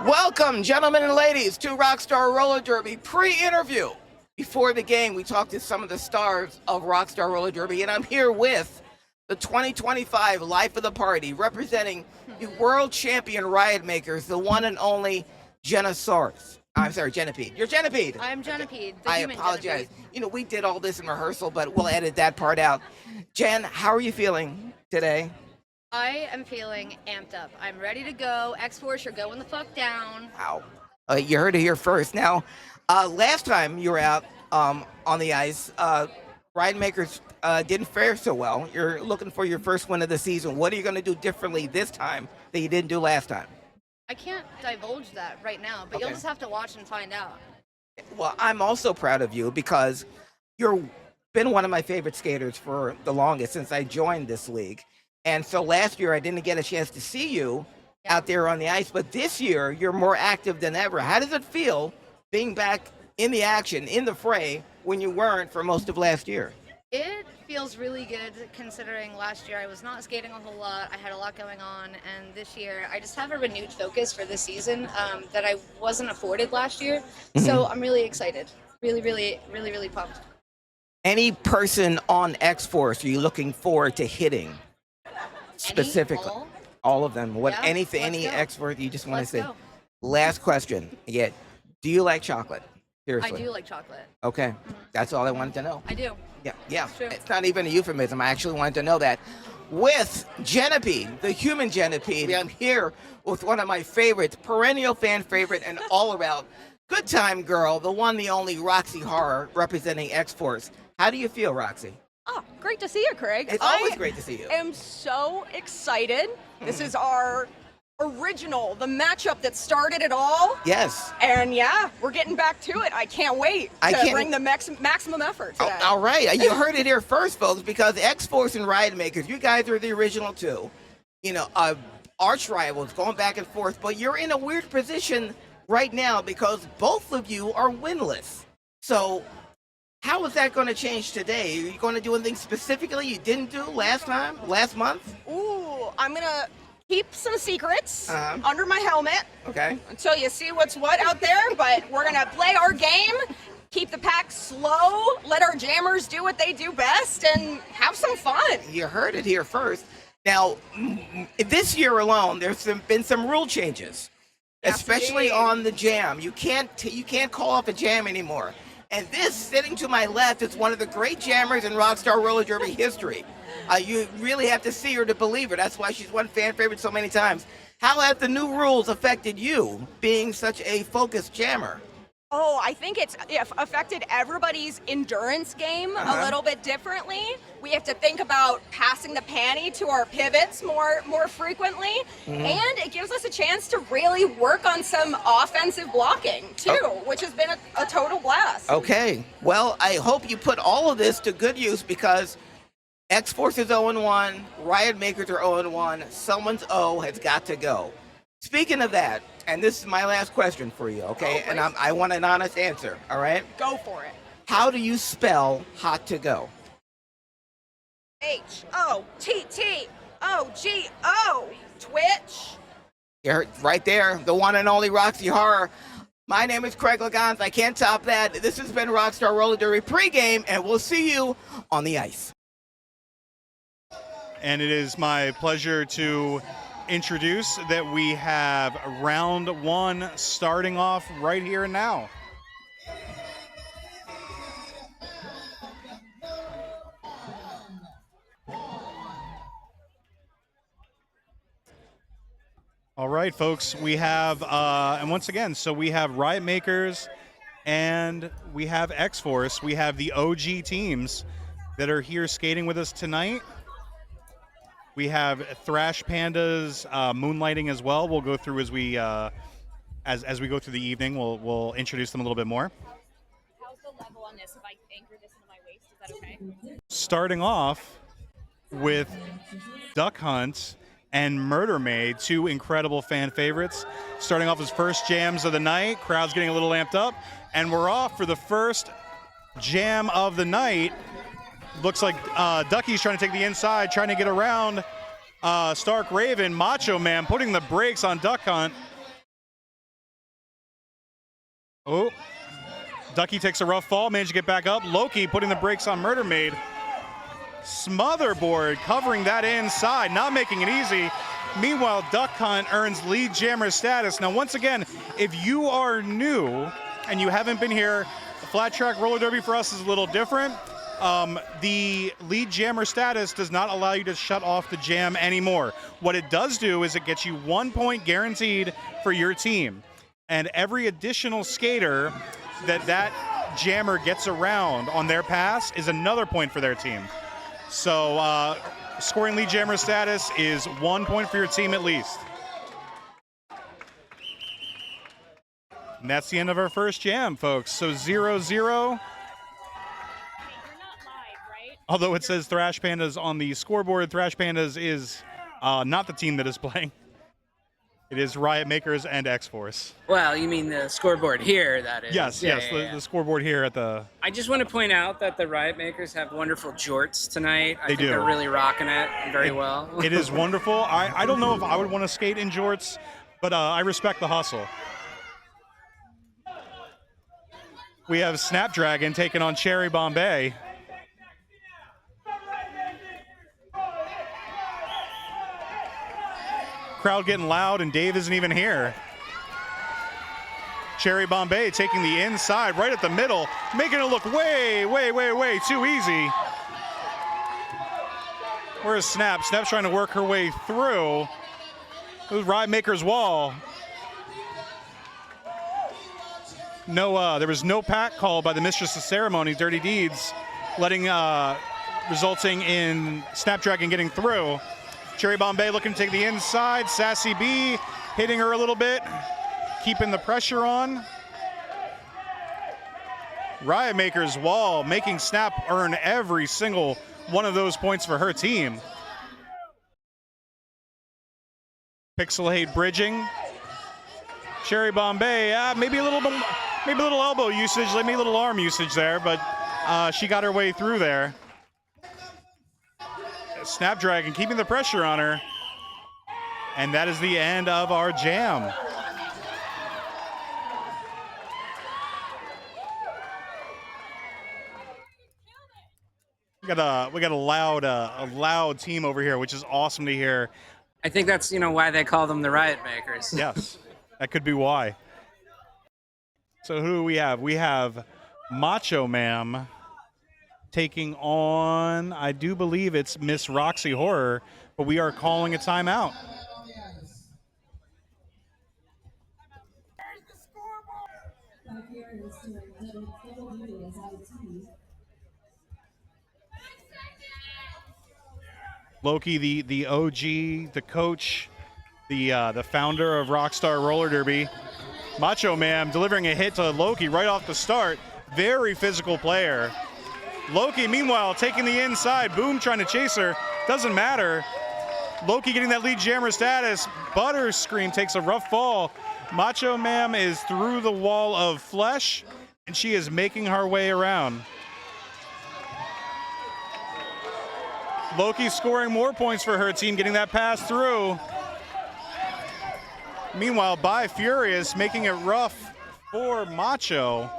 Welcome, gentlemen and ladies, to Rockstar Roller Derby pre-interview. Before the game, we talked to some of the stars of Rockstar Roller Derby, and I'm here with the 2025 Life of the Party, representing the world champion Riotmakers, the one and only Genosaurus. I'm sorry, Genipede. You're Genipede. I'm Genipede. I apologize. You know, we did all this in rehearsal, but we'll edit that part out. Jen, how are you feeling today? I am feeling amped up. I'm ready to go. X-Force, you're going the fuck down. Wow. You heard it here first. Now, last time you were out on the ice, Riotmakers didn't fare so well. You're looking for your first win of the season. What are you going to do differently this time that you didn't do last time? I can't divulge that right now, but you'll just have to watch and find out. Well, I'm also proud of you because you've been one of my favorite skaters for the longest since I joined this league. And so last year I didn't get a chance to see you out there on the ice, but this year you're more active than ever. How does it feel being back in the action, in the fray, when you weren't for most of last year? It feels really good considering last year I was not skating a whole lot. I had a lot going on, and this year I just have a renewed focus for this season that I wasn't afforded last year. So I'm really excited. Really pumped. Any person on X-Force are you looking forward to hitting? Specifically, all of them. What? Yeah, anything? let's Any go. expert you just want Let's to say? go. Last question. Yeah. Do you like chocolate? Seriously. I do like chocolate. Okay. That's all I wanted to know. I do. Yeah. True. It's not even a euphemism. I actually wanted to know that. With Genipede, the human Genipede, I'm here with one of my favorites, perennial fan favorite, and all around good time girl, the one, the only Roxy Horror, representing X-Force. How do you feel, Roxy? Oh, great to see you, Craig. It's always great to see you. I am so excited. This is our original, the matchup that started it all. Yes. And yeah, we're getting back to it. I can't wait to bring the maximum effort today. All right. You heard it here first, folks, because X-Force and Riotmakers, you guys are the original two. You know, arch rivals going back and forth, but you're in a weird position right now because both of you are winless. So how is that going to change today? Are you going to do anything specifically you didn't do last month? Ooh, I'm going to keep some secrets Uh-huh. under my helmet Okay. until you see what's what out there, but we're going to play our game, keep the pack slow, let our jammers do what they do best, and have some fun. You heard it here first. Now, this year alone, there's been some rule changes, especially Absolutely. on the jam. You can't call off a jam anymore. And this, sitting to my left, is one of the great jammers in Rockstar Roller Derby history. You really have to see her to believe her. That's why she's one fan favorite so many times. How have the new rules affected you, being such a focused jammer? Oh, I think it's affected everybody's endurance game a little bit differently. We have to think about passing the panty to our pivots more frequently, and it gives us a chance to really work on some offensive blocking too, which has been a total blast. Okay. Well, I hope you put all of this to good use because X-Force is 0-1, Riotmakers are 0-1. Someone's O has got to go. Speaking of that, and this is my last question for you, okay? Oh, And I want an honest answer, all right? Go for it. How do you spell hot to go? HOTTOGO. Twitch. You're right there, the one and only Roxy Horror. My name is Craig Lagans. I can't top that. This has been Rockstar Roller Derby pregame, and we'll see you on the ice. And it is my pleasure to introduce that we have round one starting off right here and now. All right, folks, we have, and once again, so we have Riotmakers and we have X-Force. We have the OG teams that are here skating with us tonight. We have Thrash Pandas moonlighting as well. We'll go through as we as we go through the evening. We'll introduce them a little bit more. How's the level on this? If I anchor this into my waist, is that okay? Starting off with Duck Hunt and Murder Maid, two incredible fan favorites. Starting off as first jams of the night. Crowd's getting a little amped up, and we're off for the first jam of the night. Looks like Ducky's trying to take the inside, trying to get around Stark Raven. Macho Man putting the brakes on Duck Hunt. Oh, Ducky takes a rough fall, managed to get back up. Loki putting the brakes on Murder Maid. Smotherboard covering that inside, not making it easy. Meanwhile, Duck Hunt earns lead jammer status. Now, once again, if you are new and you haven't been here, flat track roller derby for us is a little different. The lead jammer status does not allow you to shut off the jam anymore. What it does do is it gets you 1 point guaranteed for your team. And every additional skater that jammer gets around on their pass is another point for their team. So scoring lead jammer status is 1 point for your team at least. And that's the end of our first jam, folks. So 0-0. Although it says Thrash Pandas on the scoreboard, Thrash Pandas is not the team that is playing. It is Riotmakers and X-Force. Well, you mean the scoreboard here, that is. Yes, the scoreboard here at the... I just want to point out that the Riotmakers have wonderful jorts tonight. I think do. They're really rocking it very well. It is wonderful. I don't know if I would want to skate in jorts, but I respect the hustle. We have Snapdragon taking on Cherry Bombay. Crowd getting loud, and Dave isn't even here. Cherry Bombay taking the inside right at the middle, making it look way too easy. Where's Snap? Snap's trying to work her way through. It was Riotmaker's wall. No, there was no pack call by the Mistress of Ceremony, Dirty Deeds, resulting in Snapdragon getting through. Cherry Bombay looking to take the inside. Sassy B hitting her a little bit, keeping the pressure on. Riotmaker's wall making Snap earn every single one of those points for her team. Pixel Hate bridging. Cherry Bombay, maybe a little elbow usage, maybe a little arm usage there, but she got her way through there. Snapdragon keeping the pressure on her. And that is the end of our jam. We got a loud team over here, which is awesome to hear. I think that's, why they call them the Riotmakers. Yes, that could be why. So who do we have? We have Macho Ma'am taking on, I do believe it's Miss Roxy Horror, but we are calling a timeout. Loki, the OG, the coach, the founder of Rockstar Roller Derby. Macho Man delivering a hit to Loki right off the start. Very physical player. Loki, meanwhile, taking the inside. Boom trying to chase her. Doesn't matter. Loki getting that lead jammer status. Butterscream takes a rough fall. Macho Man is through the wall of flesh, and she is making her way around. Loki scoring more points for her team, getting that pass through. Meanwhile, Bi Furious making it rough for Macho.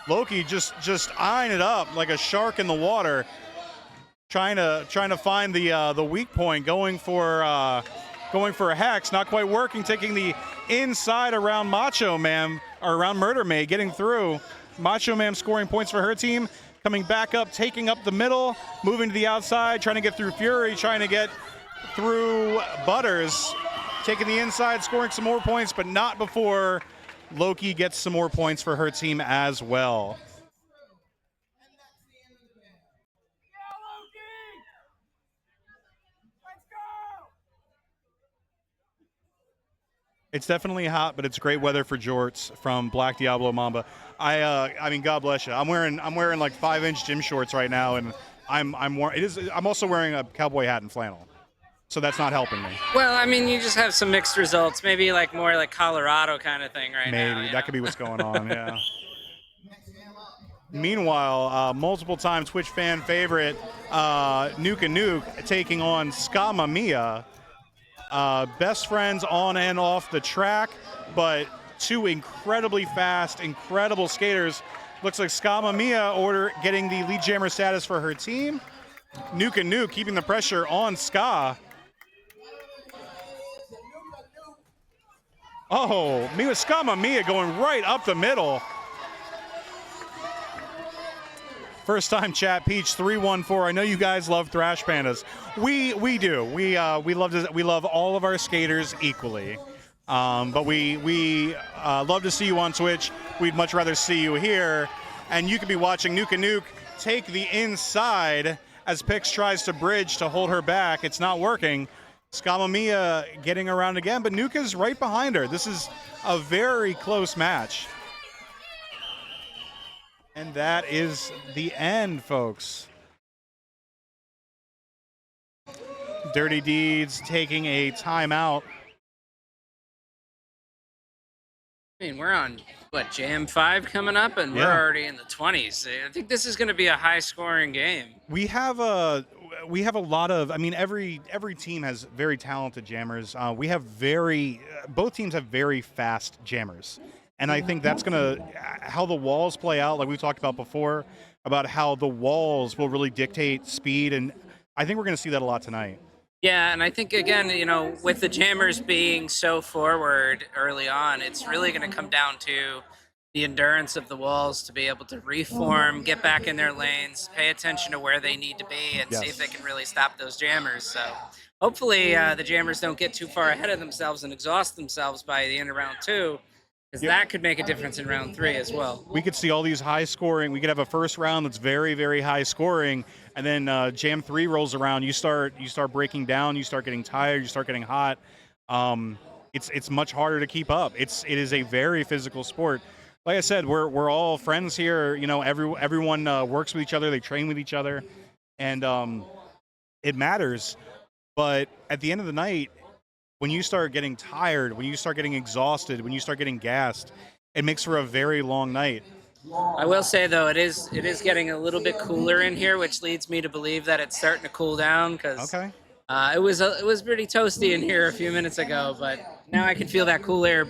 Loki just eyeing it up like a shark in the water, trying to find the weak point, going for a hex, not quite working, taking the inside around Macho Man, or around Murder Maid, getting through. Macho Man scoring points for her team, coming back up, taking up the middle, moving to the outside, trying to get through Fury, trying to get through Butters, taking the inside, scoring some more points, but not before Loki gets some more points for her team as well. It's definitely hot, but it's great weather for jorts from Black Diablo Mamba. I mean, God bless you. I'm wearing like 5-inch gym shorts right now, and I'm also wearing a cowboy hat and flannel, so that's not helping me. Well, I mean, you just have some mixed results. Maybe like more like Colorado kind of thing right now. Maybe that could be what's going on. Yeah. Meanwhile, multiple-time Twitch fan favorite Nuke and Nuke taking on Scamma Mia. Best friends on and off the track, but two incredibly fast, incredible skaters. Looks like Ska Mia getting the lead jammer status for her team. Nuke and Nuke keeping the pressure on Ska. Oh, Ska Mia going right up the middle. First time chat, Peach 314. I know you guys love Thrash Pandas. We do. We love all of our skaters equally. But we love to see you on Twitch. We'd much rather see you here. And you could be watching Nuke and Nuke take the inside as Pix tries to bridge to hold her back. It's not working. Ska Mia getting around again, but Nuke is right behind her. This is a very close match. And that is the end, folks. Dirty Deeds taking a timeout. I mean, we're on, what, Jam 5 coming up, and we're already in the 20s. I think this is going to be a high-scoring game. We have a lot of, I mean, every team has very talented jammers. We have both teams have very fast jammers. And I think that's going to, how the walls play out, like we talked about before, about how the walls will really dictate speed. And I think we're going to see that a lot tonight. Yeah, and I think, again, you know, with the jammers being so forward early on, it's really going to come down to the endurance of the walls to be able to reform, get back in their lanes, pay attention to where they need to be, and see if they can really stop those jammers. So hopefully the jammers don't get too far ahead of themselves and exhaust themselves by the end of round 2, because that could make a difference in round 3 as well. We could see all these high scoring. We could have a first round that's very, very high scoring, and then Jam 3 rolls around. You start breaking down. You start getting tired. You start getting hot. It's much harder to keep up. It is a very physical sport. Like I said, we're all friends here. You know, everyone works with each other. They train with each other, and it matters. But at the end of the night, when you start getting tired, when you start getting exhausted, when you start getting gassed, it makes for a very long night. I will say, though, it is getting a little bit cooler in here, which leads me to believe that it's starting to cool down, because it was pretty toasty in here a few minutes ago, but now I can feel that cool air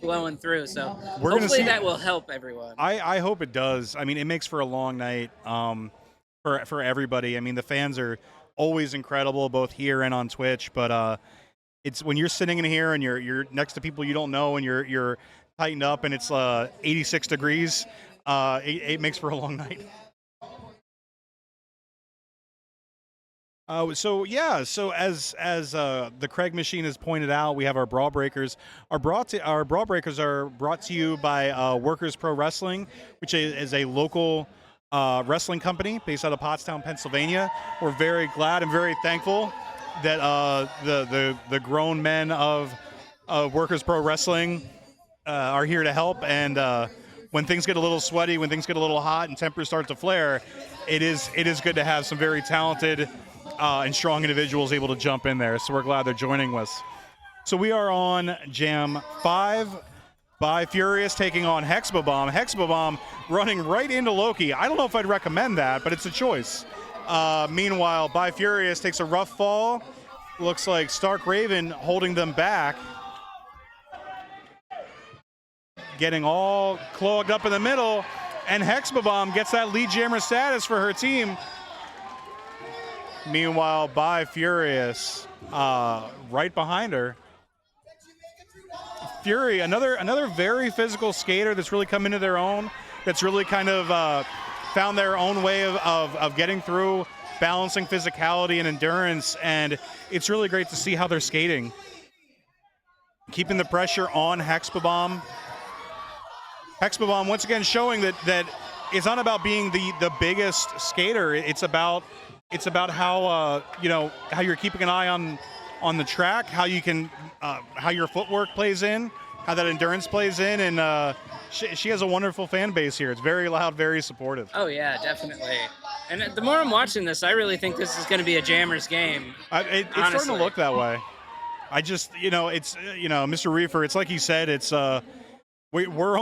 blowing through. So hopefully that will help everyone. I hope it does. I mean, it makes for a long night for everybody. I mean, the fans are always incredible, both here and on Twitch, but it's when you're sitting in here and you're next to people you don't know and you're tightened up and it's 86 degrees, it makes for a long night. So as the Craig machine has pointed out, we have our Brawl Breakers. Our Brawl Breakers are brought to you by Workers Pro Wrestling, which is a local wrestling company based out of Pottstown, Pennsylvania. We're very glad and very thankful that the grown men of Workers Pro Wrestling are here to help. And when things get a little sweaty, when things get a little hot and tempers start to flare, it is good to have some very talented and strong individuals able to jump in there. So we're glad they're joining us. So we are on Jam 5 by Furious taking on Hexbomb. Hexbomb running right into Loki. I don't know if I'd recommend that, but it's a choice. Meanwhile, by Furious takes a rough fall. Looks like Stark Raven holding them back. Getting all clogged up in the middle. And Hexbomb gets that lead jammer status for her team. Meanwhile, by Furious right behind her. Fury, another very physical skater that's really come into their own, that's really kind of found their own way of getting through, balancing physicality and endurance, and it's really great to see how they're skating. Keeping the pressure on Hexbomb. Hexbomb once again showing that it's not about being the biggest skater. It's about how how you're keeping an eye on the track, how you can how your footwork plays in, how that endurance plays in, and she has a wonderful fan base here. It's very loud, very supportive. Oh yeah, definitely. And the more I'm watching this, I really think this is going to be a jammers game. It's starting to look that way. I just it's Mr. Reefer. It's like he said. It's we're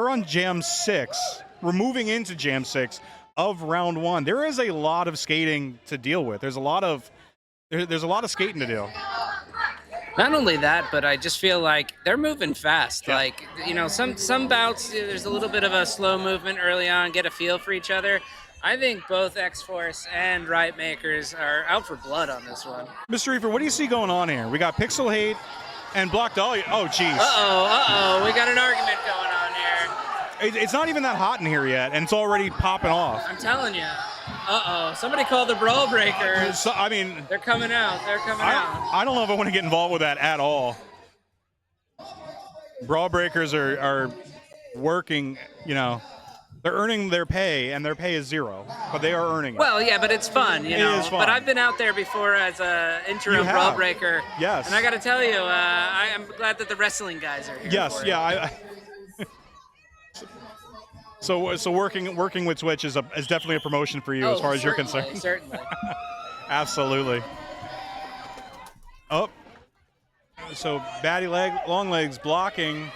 on Jam 6. We're moving into Jam 6 of round 1. There is a lot of skating to deal with. There's a lot of skating to do. Not only that, but I just feel like they're moving fast. Yeah. Like, you know, some bouts, there's a little bit of a slow movement early on, get a feel for each other. I think both X-Force and Riotmakers are out for blood on this one. Mr. Reefer, what do you see going on here? We got Pixel Hate and Block Dolly. Oh, geez. We got an argument going on here. It's not even that hot in here yet, and it's already popping off. I'm telling you. Somebody called the Brawl Breakers. So, I mean, They're coming out. They're coming out. I don't know if I want to get involved with that at all. Brawl Breakers are working, you know, they're earning their pay, and their pay is 0, but they are earning it. Well, yeah, but it's fun, you know. It is fun. But I've been out there before as a interim You Brawl have. Breaker. Yes. And I got to tell you, I am glad that the wrestling guys are here. Yes, for it. yeah. So working with Twitch is definitely a promotion for you as far as you're concerned. Certainly. Absolutely. Oh, so Batty Long Legs blocking.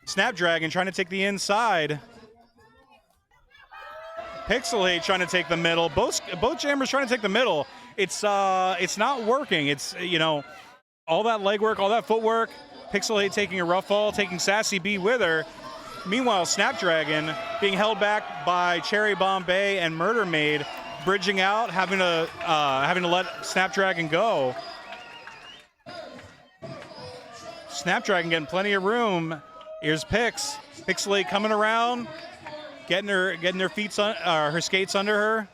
Snapdragon trying to take the inside. Pixel Hate trying to take the middle. Both jammers trying to take the middle. It's not working. It's, you know, all that legwork, all that footwork. Pixel Hate taking a rough fall, taking Sassy B with her. Meanwhile, Snapdragon being held back by Cherry Bombay and Murder Maid, bridging out, having to let Snapdragon go. Snapdragon getting plenty of room. Here's Pixel Hate coming around, getting her feet her skates under her.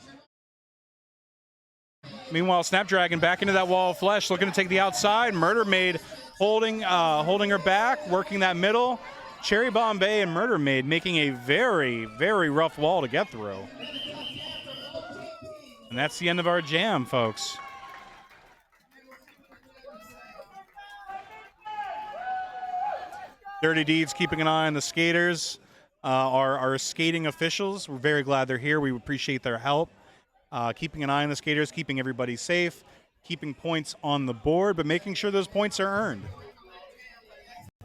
Meanwhile, Snapdragon back into that wall of flesh, looking to take the outside. Murder Maid holding her back, working that middle. Cherry Bombay and Murder Maid making a very, very rough wall to get through. And that's the end of our jam, folks. Dirty Deeds keeping an eye on the skaters, our skating officials. We're very glad they're here. We appreciate their help. Keeping an eye on the skaters, keeping everybody safe, keeping points on the board, but making sure those points are earned.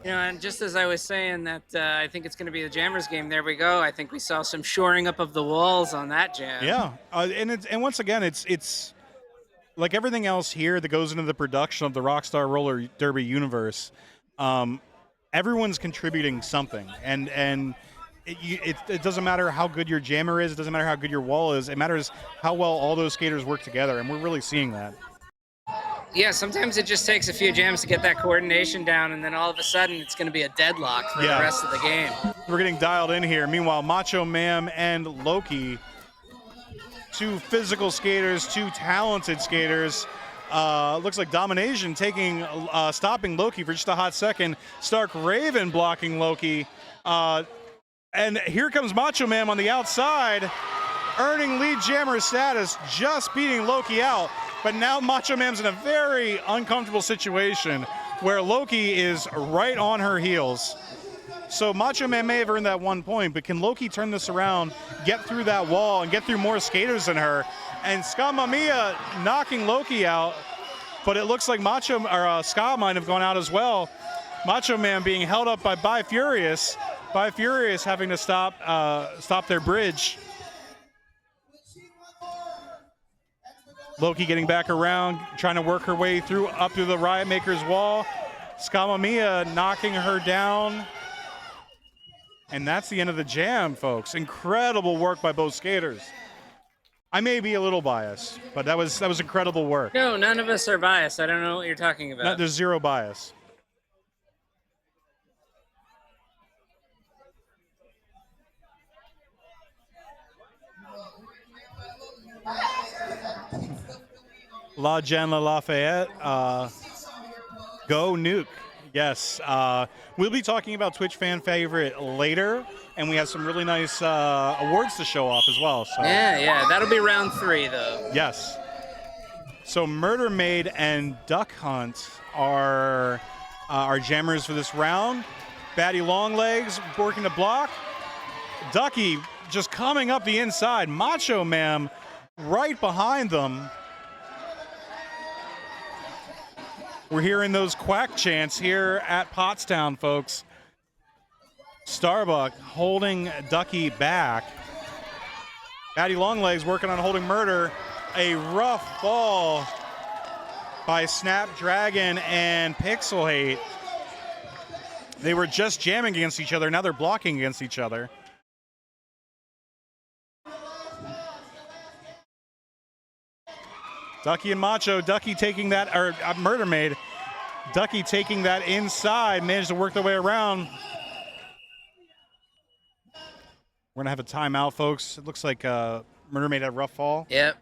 You know, and just as I was saying that I think it's going to be the Jammers game, there we go. I think we saw some shoring up of the walls on that jam. Yeah, and once again, it's like everything else here that goes into the production of the Rockstar Roller Derby universe. Everyone's contributing something, and it doesn't matter how good your jammer is. It doesn't matter how good your wall is. It matters how well all those skaters work together, and we're really seeing that. Yeah, sometimes it just takes a few jams to get that coordination down, and then all of a sudden it's going to be a deadlock for the rest of the game. We're getting dialed in here. Meanwhile, Macho Man and Loki, two physical skaters, two talented skaters. Looks like Domination stopping Loki for just a hot second. Stark Raven blocking Loki. And here comes Macho Man on the outside, earning lead jammer status, just beating Loki out. But now Macho Man's in a very uncomfortable situation where Loki is right on her heels. So Macho Man may have earned that 1 point, but can Loki turn this around, get through that wall, and get through more skaters than her? And Ska Mamiya knocking Loki out, but it looks like Ska might have gone out as well. Macho Man being held up by Furious. Furious having to stop their bridge. Loki getting back around, trying to work her way up through the Riotmakers wall. Ska Mamiya knocking her down. And that's the end of the jam, folks. Incredible work by both skaters. I may be a little biased, but that was incredible work. No, none of us are biased. I don't know what you're talking about. No, there's zero bias. La Jen La Lafayette, go Nuke. Yes, we'll be talking about Twitch fan favorite later, and we have some really nice awards to show off as well. So. Yeah, that'll be round 3 though. Yes. So Murder Maid and Duck Hunt are our jammers for this round. Batty Longlegs working the block. Ducky just coming up the inside. Macho Man right behind them. We're hearing those quack chants here at Pottstown, folks. Starbuck holding Ducky back. Batty Longlegs working on holding Murder. A rough fall. by Snapdragon and Pixel Hate. They were just jamming against each other. Now they're blocking against each other. Ducky and Macho. Ducky taking that, or Murder Maid. Ducky taking that inside. Managed to work their way around. We're going to have a timeout, folks. It looks like Murder Maid had a rough fall. Yep.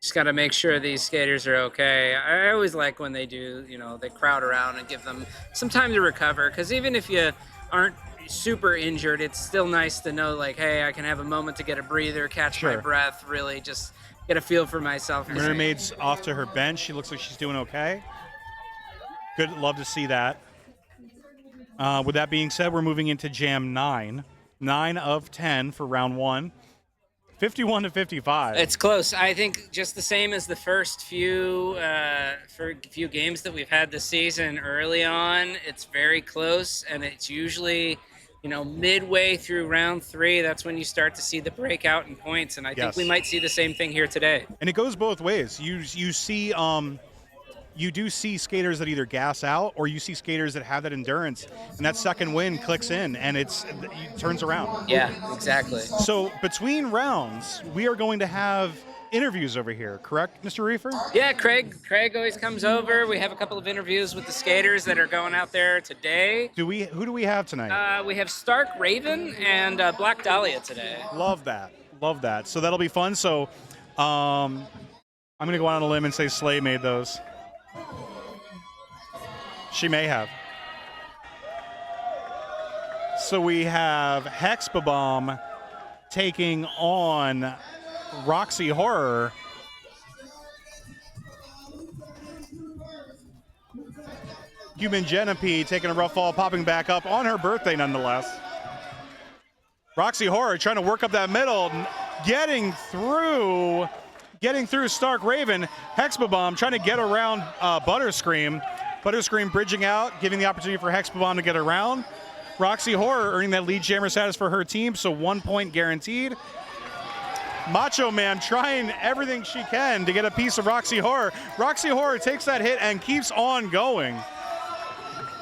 Just got to make sure these skaters are okay. I always like when they do, they crowd around and give them some time to recover. Because even if you aren't super injured, it's still nice to know, like, hey, I can have a moment to get a breather, catch my breath, really just get a feel for myself. Murder Maid's off to her bench. She looks like she's doing okay. Good, love to see that. With that being said, we're moving into Jam 9. 9 of 10 for round 1. 51-55. It's close. I think just the same as the first few games that we've had this season early on. It's very close, and it's usually, midway through round 3, that's when you start to see the breakout in points, and I think we might see the same thing here today. And it goes both ways. You see you do see skaters that either gas out, or you see skaters that have that endurance, and that second win clicks in, and it turns around. Yeah, exactly. So between rounds, we are going to have interviews over here, correct, Mr. Reefer? Yeah, Craig always comes over. We have a couple of interviews with the skaters that are going out there today. Who do we have tonight? We have Stark Raven and Black Dahlia today. Love that. So that'll be fun. So I'm going to go out on a limb and say Slay made those. She may have. So we have Hexbomb taking on Roxy Horror. Human Genopy taking a rough fall, popping back up on her birthday nonetheless. Roxy Horror trying to work up that middle, getting through Stark Raven. Hexbomb trying to get around Butterscream. Butterscream bridging out, giving the opportunity for Hexbomb to get around. Roxy Horror earning that lead jammer status for her team, so 1 point guaranteed. Macho Man trying everything she can to get a piece of Roxy Horror. Roxy Horror takes that hit and keeps on going.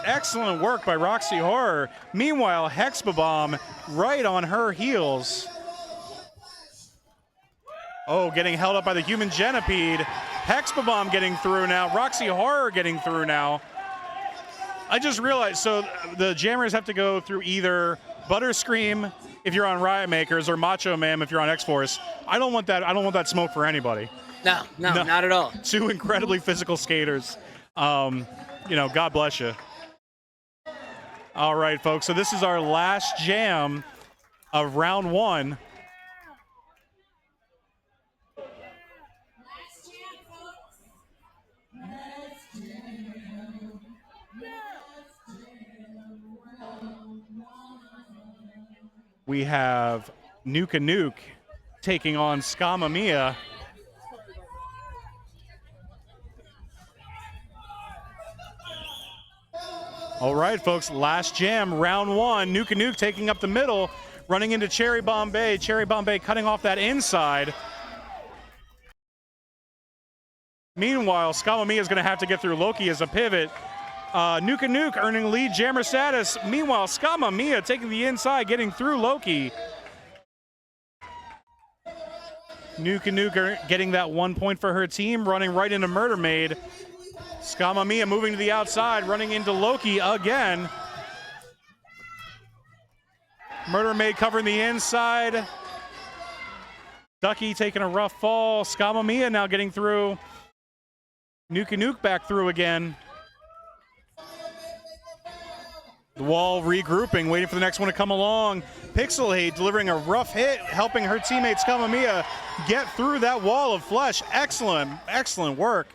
Excellent work by Roxy Horror. Meanwhile, Hexbomb right on her heels. Oh, getting held up by the Human Genopede. Hexbomb getting through now. Roxy Horror getting through now. I just realized, so the jammers have to go through either Butterscream if you're on Riotmakers or Macho Man if you're on X-Force. I don't want that smoke for anybody. No, not at all. Two incredibly physical skaters. God bless you. All right, folks. So this is our last jam of round 1. We have Nuka Nuke taking on Scama Mia. All right, folks, last jam, round 1. Nuka Nuke taking up the middle, running into Cherry Bombay. Cherry Bombay cutting off that inside. Meanwhile, Scama Mia is going to have to get through Loki as a pivot. Nuka Nuke earning lead jammer status. Meanwhile, Scama Mia taking the inside, getting through Loki. Nuka Nuke getting that 1 point for her team, running right into Murder Maid. Scama Mia moving to the outside, running into Loki again. Murder Maid covering the inside. Ducky taking a rough fall. Scama Mia now getting through. Nuka Nuke back through again. The wall regrouping, waiting for the next one to come along. Pixel Hate delivering a rough hit, helping her teammate Scama Mia get through that wall of flesh. Excellent work.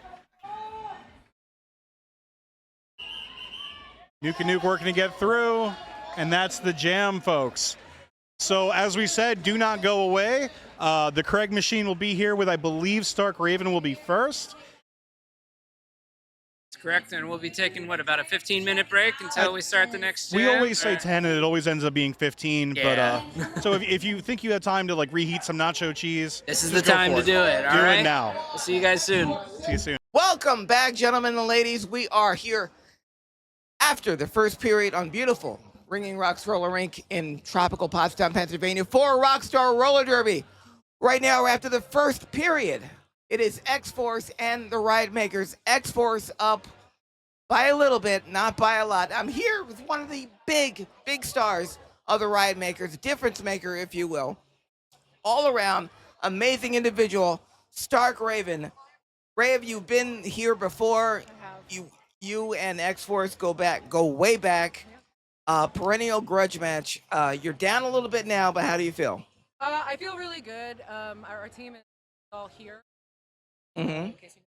Nuka Nuke working to get through, and that's the jam, folks. So as we said, do not go away. The Craig machine will be here with, I believe, Stark Raven will be first. Correct, and we'll be taking, about a 15-minute break until we start the next jam? We always say 10, and it always ends up being 15. Yeah. But so if you think you have time to reheat some nacho cheese, this is the time to do it. Do it now. We'll see you guys soon. See you soon. Welcome back, gentlemen and ladies. We are here after the first period on beautiful Ringing Rocks Roller Rink in tropical Pottstown, Pennsylvania for Rockstar Roller Derby. Right now, we're after the first period. It is X-Force and the Riotmakers. X-Force up by a little bit, not by a lot. I'm here with one of the big stars of the Riotmakers, difference maker, if you will. All around, amazing individual, Stark Raven. Ray, have you been here before? I have. You and X-Force go way back. Perennial grudge match. You're down a little bit now, but how do you feel? I feel really good. Our team is all here. Mm-hmm. In case you-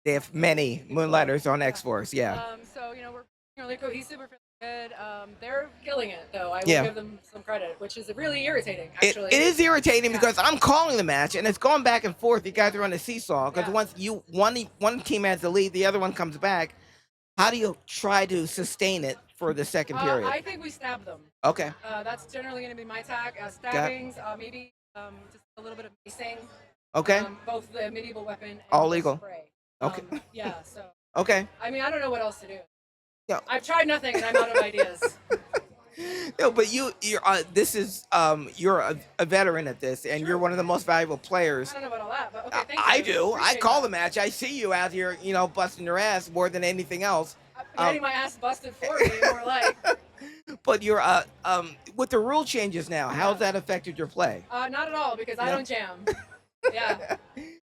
They have many Moonlighters on X-Force, yeah. So we're really cohesive. We're feeling good. They're killing it, though. I will Yeah. give them some credit, which is really irritating. It Actually, is irritating Yeah. because I'm calling the match and it's going back and forth. You guys are on a seesaw because Yeah. once one team has the lead, the other one comes back. How do you try to sustain it for the second period? I think we stab them. Okay. That's generally going to be my attack. Stabbings, maybe just a little bit of macing. Okay. Both the medieval weapon and All the legal. spray. Okay. Yeah. So Okay. I mean, I don't know what else to do. Yeah. I've tried nothing and I'm out of ideas. No, but you're a veteran at this, and you're one of the most valuable players. I don't know about all that, but okay, thank you. I do. I Appreciate call that. the match. I see you out here, busting your ass more than anything else. I'm getting my ass busted for me, more like. But you're with the rule changes now. How's that affected your play? Not at all, because I No? don't jam. Yeah.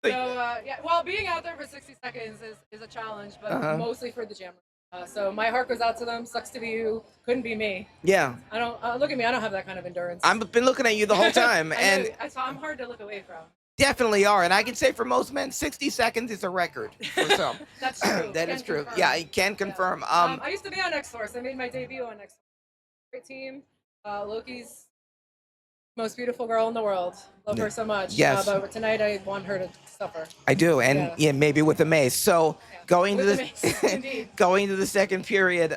So, well, being out there for 60 seconds is a challenge, but Uh-huh. mostly for the jammers. So my heart goes out to them. Sucks to be you. Couldn't be me. Yeah, I don't look at me. I don't have that kind of endurance. I've been looking at you the whole time, and I'm hard to look away from. definitely are. And I can say for most men, 60 seconds is a record for some. That's true. That Can is true. confirm. Yeah, I can confirm. I used to be on X-Force. I made my debut on X-Force. Great team. Loki's most beautiful girl in the world. Love her so much. Yes. But tonight I want her to suffer. I do, and yeah, maybe with the mace. So going to With the the mace, indeed. going to the second period,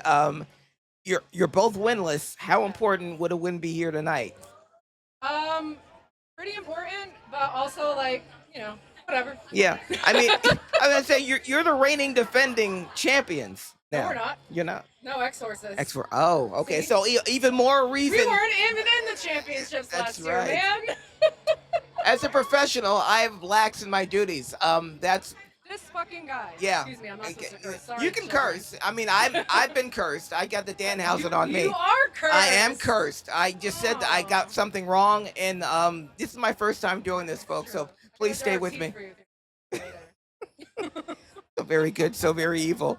you're both winless. How important would a win be here tonight? Pretty important, but also whatever. Yeah, I mean, I'm gonna say you're the reigning defending champions. No, Now. we're not. You're not. No X-Forces. X4. Oh, okay. See? So even more reason. We weren't even in the championships That's last year, right. man. As a professional, I have lacks in my duties. That's This fucking guy. yeah. Excuse me, I'm not supposed to curse. Sorry, You can children. curse. I mean, I've been cursed. I got the Danhausen on me. You are cursed. I am cursed. I just said that I got something wrong, and this is my first time doing this, folks. So please stay with me. So very good, so very evil.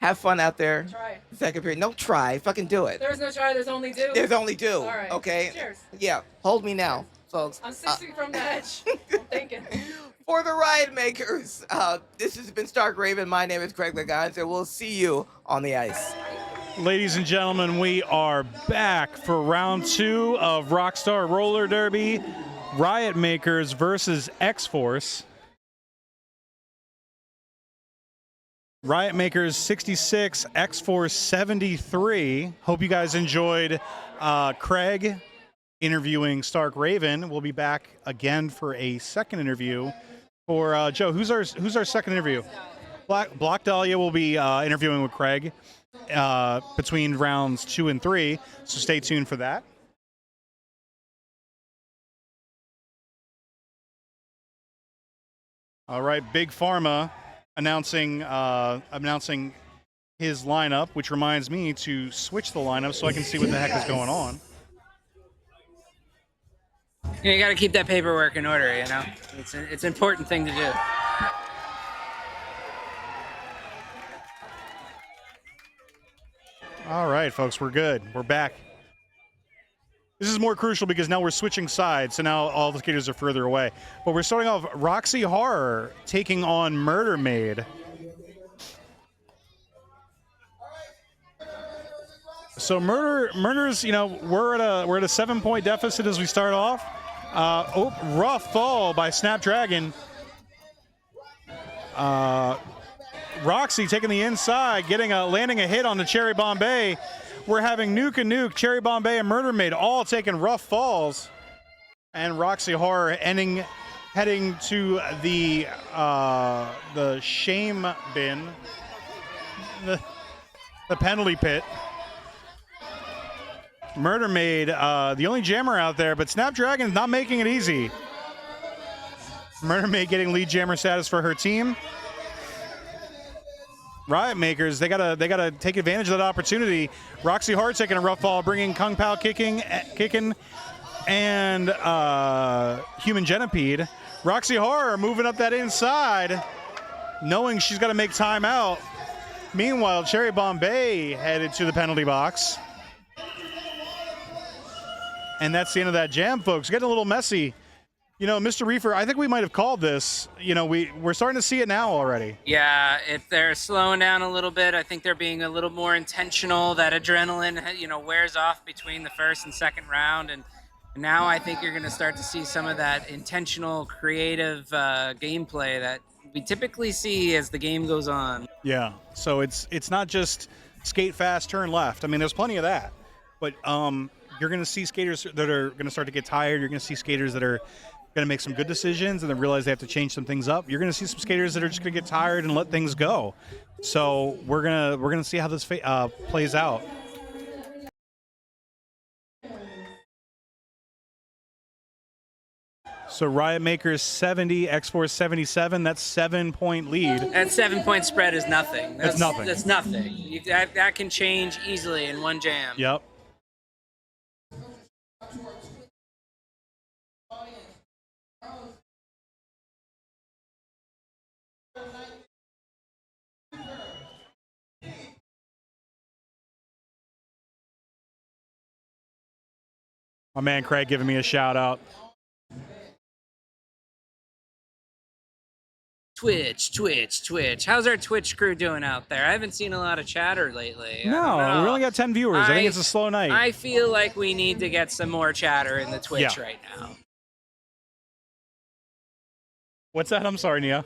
Have fun out there. Try. Second period. No try. Fucking do it. There's no try. There's only do. There's only do. All right. Okay. Cheers. Yeah. Hold me now, folks. I'm 6 feet from the edge. I'm thinking. For the Riotmakers, this has been Stark Raven. My name is Craig Lagans, and we'll see you on the ice. Ladies and gentlemen, we are back for round 2 of Rockstar Roller Derby. Riotmakers versus X-Force. Riotmakers 66, X-Force 73. Hope you guys enjoyed Craig interviewing Stark Raven. We'll be back again for a second interview for Joe. Who's our second interview? Black Dahlia will be interviewing with Craig between rounds 2 and 3. So stay tuned for that. All right, Big Pharma announcing his lineup, which reminds me to switch the lineup so I can see what the heck is going on. You got to keep that paperwork in order, It's an important thing to do. All right, folks, we're good. We're back. This is more crucial because now we're switching sides, so now all the skaters are further away. But we're starting off Roxy Horror taking on Murder Maid. So murders, we're at a 7-point deficit as we start off. Rough fall by Snapdragon. Roxy taking the inside, landing a hit on the Cherry Bombay. We're having Nuke and Nuke, Cherry Bombay, and Murder Maid all taking rough falls. And Roxy Horror ending heading to the shame bin, the penalty pit. Murder Maid, the only jammer out there, but Snapdragon's not making it easy. Murder Maid getting lead jammer status for her team. Riotmakers, they gotta take advantage of that opportunity. Roxy Hart taking a rough fall, bringing Kung Pao kicking, and Human Genipede. Roxy Horror moving up that inside, knowing she's got to make time out. Meanwhile, Cherry Bombay headed to the penalty box. And that's the end of that jam, folks. Getting a little messy. You know, Mr. Reefer, I think we might have called this. You know, we're starting to see it now already. Yeah, if they're slowing down a little bit, I think they're being a little more intentional. That adrenaline, wears off between the first and second round. And now I think you're going to start to see some of that intentional, creative gameplay that we typically see as the game goes on. Yeah, so it's not just skate fast, turn left. I mean, there's plenty of that. But you're going to see skaters that are going to start to get tired. You're going to see skaters that are going to make some good decisions and then realize they have to change some things up. You're going to see some skaters that are just going to get tired and let things go. So we're gonna see how this plays out. So Riotmakers 70, X-Force 77. That's 7-point lead. That 7-point spread is nothing. That's nothing. That's nothing. That can change easily in one jam. Yep. My man Craig giving me a shout out. Twitch. How's our Twitch crew doing out there? I haven't seen a lot of chatter lately. No, we only got 10 viewers. I think it's a slow night. I feel like we need to get some more chatter in the Twitch right now. What's that? I'm sorry, Nia.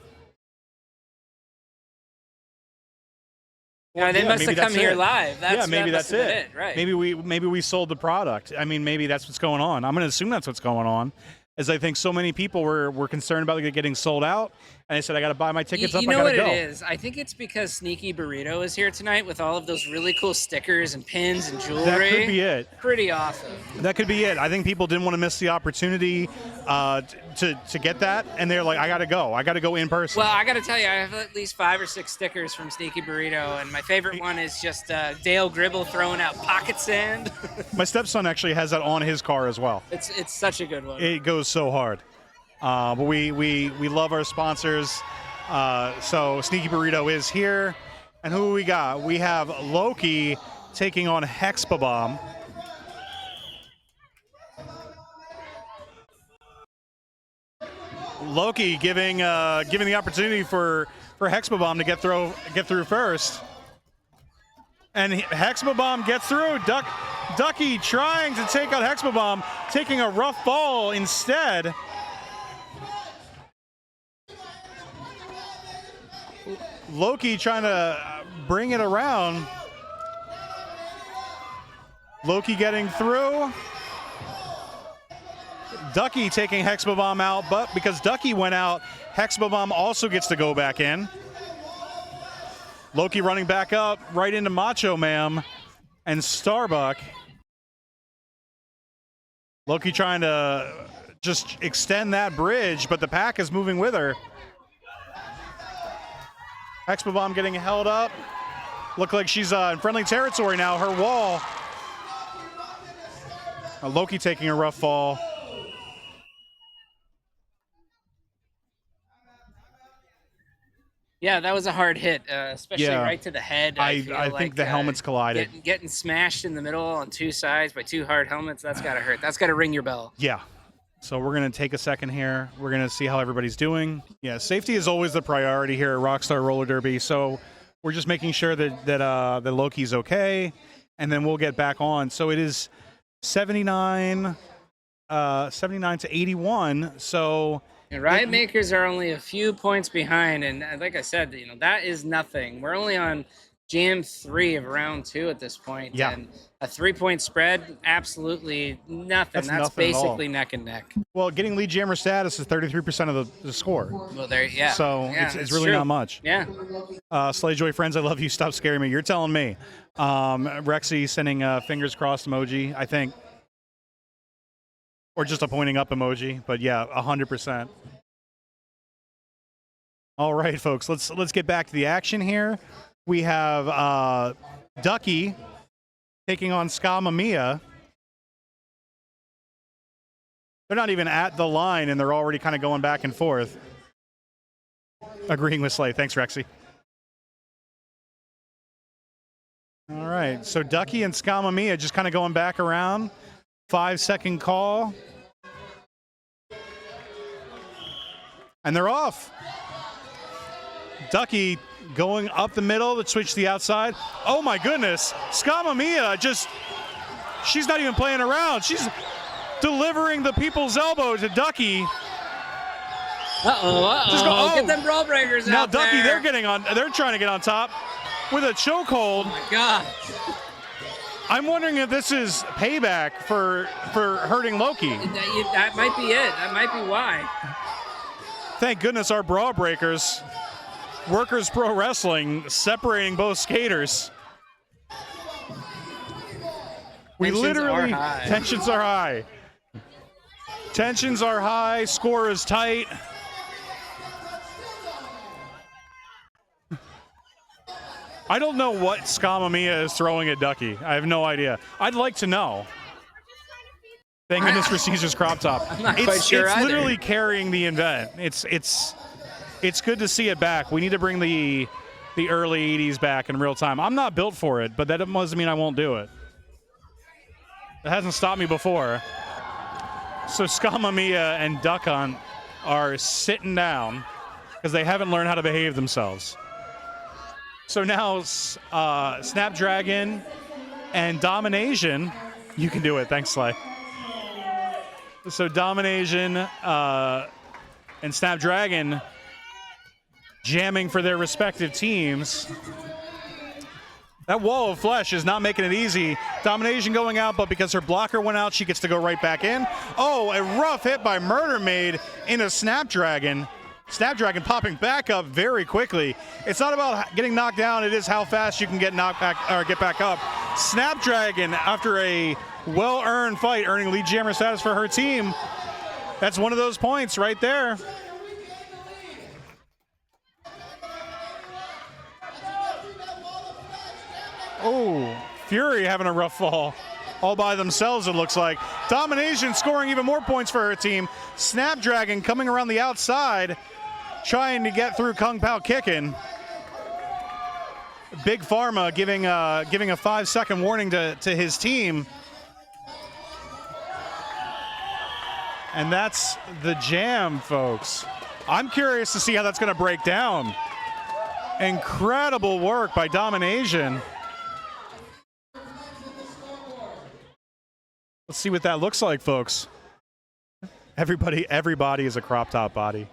Yeah, they must have come here live. Maybe that's it. Right. Maybe we sold the product. I mean, maybe that's what's going on. I'm going to assume that's what's going on, as I think so many people were concerned about it getting sold out, and I said I got to buy my tickets up. You know I what gotta go. it is? I think it's because Sneaky Burrito is here tonight with all of those really cool stickers and pins and jewelry. That could be it. Pretty awesome. That could be it. I think people didn't want to miss the opportunity to get that, and they're like, I got to go. I got to go in person. Well, I got to tell you, I have at least 5 or 6 stickers from Sneaky Burrito, and my favorite one is just Dale Gribble throwing out pocket sand. My stepson actually has that on his car as well. It's such a good one. It goes so hard. But we love our sponsors. So Sneaky Burrito is here. And who we got? We have Loki taking on Hexbomb. Loki giving the opportunity for Hexbomb to get through first. And Hexbomb gets through. Ducky trying to take out Hexbomb, taking a rough ball instead. Loki trying to bring it around. Loki getting through. Ducky taking Hexbomb out, but because Ducky went out, Hexbomb also gets to go back in. Loki running back up right into Macho Man and Starbuck. Loki trying to just extend that bridge, but the pack is moving with her. Hexbomb getting held up. Look like she's in friendly territory now. Her wall. Loki taking a rough fall. Yeah, that was a hard hit, especially right to the head. I think the helmets collided. Getting smashed in the middle on 2 sides by 2 hard helmets, that's got to hurt. That's got to ring your bell. Yeah. So we're going to take a second here. We're going to see how everybody's doing. Yeah, safety is always the priority here at Rockstar Roller Derby. So we're just making sure that Loki's okay, and then we'll get back on. So it is 79 to 81. So and Riotmakers are only a few points behind, and like I said, that is nothing. We're only on Jam 3 of round 2 at this point. Yeah. And a 3-point spread, absolutely nothing. That's nothing at all. basically neck and neck. Well, getting lead jammer status is 33% of the score. Well, there, yeah. So yeah, it's really true. not much. Yeah. Slayjoy friends, I love you. Stop scaring me. You're telling me. Rexy sending fingers crossed emoji, I think. Or just a pointing up emoji. But yeah, 100%. All right, folks. Let's get back to the action here. We have Ducky taking on Scamamia. They're not even at the line, and they're already kind of going back and forth. Agreeing with Slay. Thanks, Rexy. All right, so Ducky and Scamamia just kind of going back around. 5-second call. And they're off. Ducky going up the middle to switch to the outside. Oh my goodness. Scamamia she's not even playing around. She's delivering the people's elbow to Ducky. Uh-oh. Get them brawl breakers now out Ducky, there. they're trying to get on top with a chokehold. Oh my God. I'm wondering if this is payback for hurting Loki. That might be it. That might be why. Thank goodness our brawl breakers. Workers Pro Wrestling separating both skaters. Tensions are high. Tensions are high. Tensions are high. Score is tight. I don't know what Scamamia is throwing at Ducky. I have no idea. I'd like to know. Thank goodness for Caesar's crop top. I'm not quite sure It's either. literally carrying the event. It's good to see it back. We need to bring the early 80s back in real time. I'm not built for it, but that doesn't mean I won't do it. It hasn't stopped me before. So Scamamia and Duck Hunt are sitting down because they haven't learned how to behave themselves. So now Snapdragon and Domination, you can do it. Thanks, Slay. So Domination and Snapdragon jamming for their respective teams. That wall of flesh is not making it easy. Domination going out, but because her blocker went out, she gets to go right back in. Oh, a rough hit by Murder Maid into Snapdragon. Snapdragon popping back up very quickly. It's not about getting knocked down, it is how fast you can get knocked back or get back up. Snapdragon, after a well-earned fight, earning lead jammer status for her team. That's one of those points right there. Oh, Fury having a rough fall. All by themselves, it looks like. Domination scoring even more points for her team. Snapdragon coming around the outside, trying to get through Kung Pao kicking. Big Pharma giving a 5-second warning to his team. And that's the jam, folks. I'm curious to see how that's going to break down. Incredible work by Domination. Let's see what that looks like, folks. Everybody is a crop top body.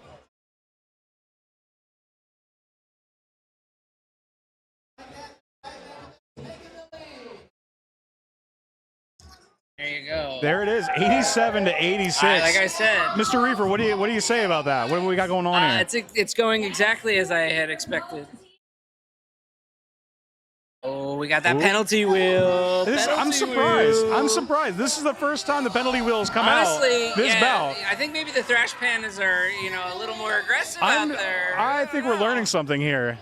There you go. There it is, 87 to 86. Like I said, Mr. Reefer, what do you say about that? What do we got going on here? it's going exactly as I had expected. Oh, we got that penalty wheel. I'm surprised. I'm surprised. This is the first time the penalty wheel has come Honestly, out this bout. I think maybe the Thrash Pandas are, a little more aggressive out there. I think we're learning something here.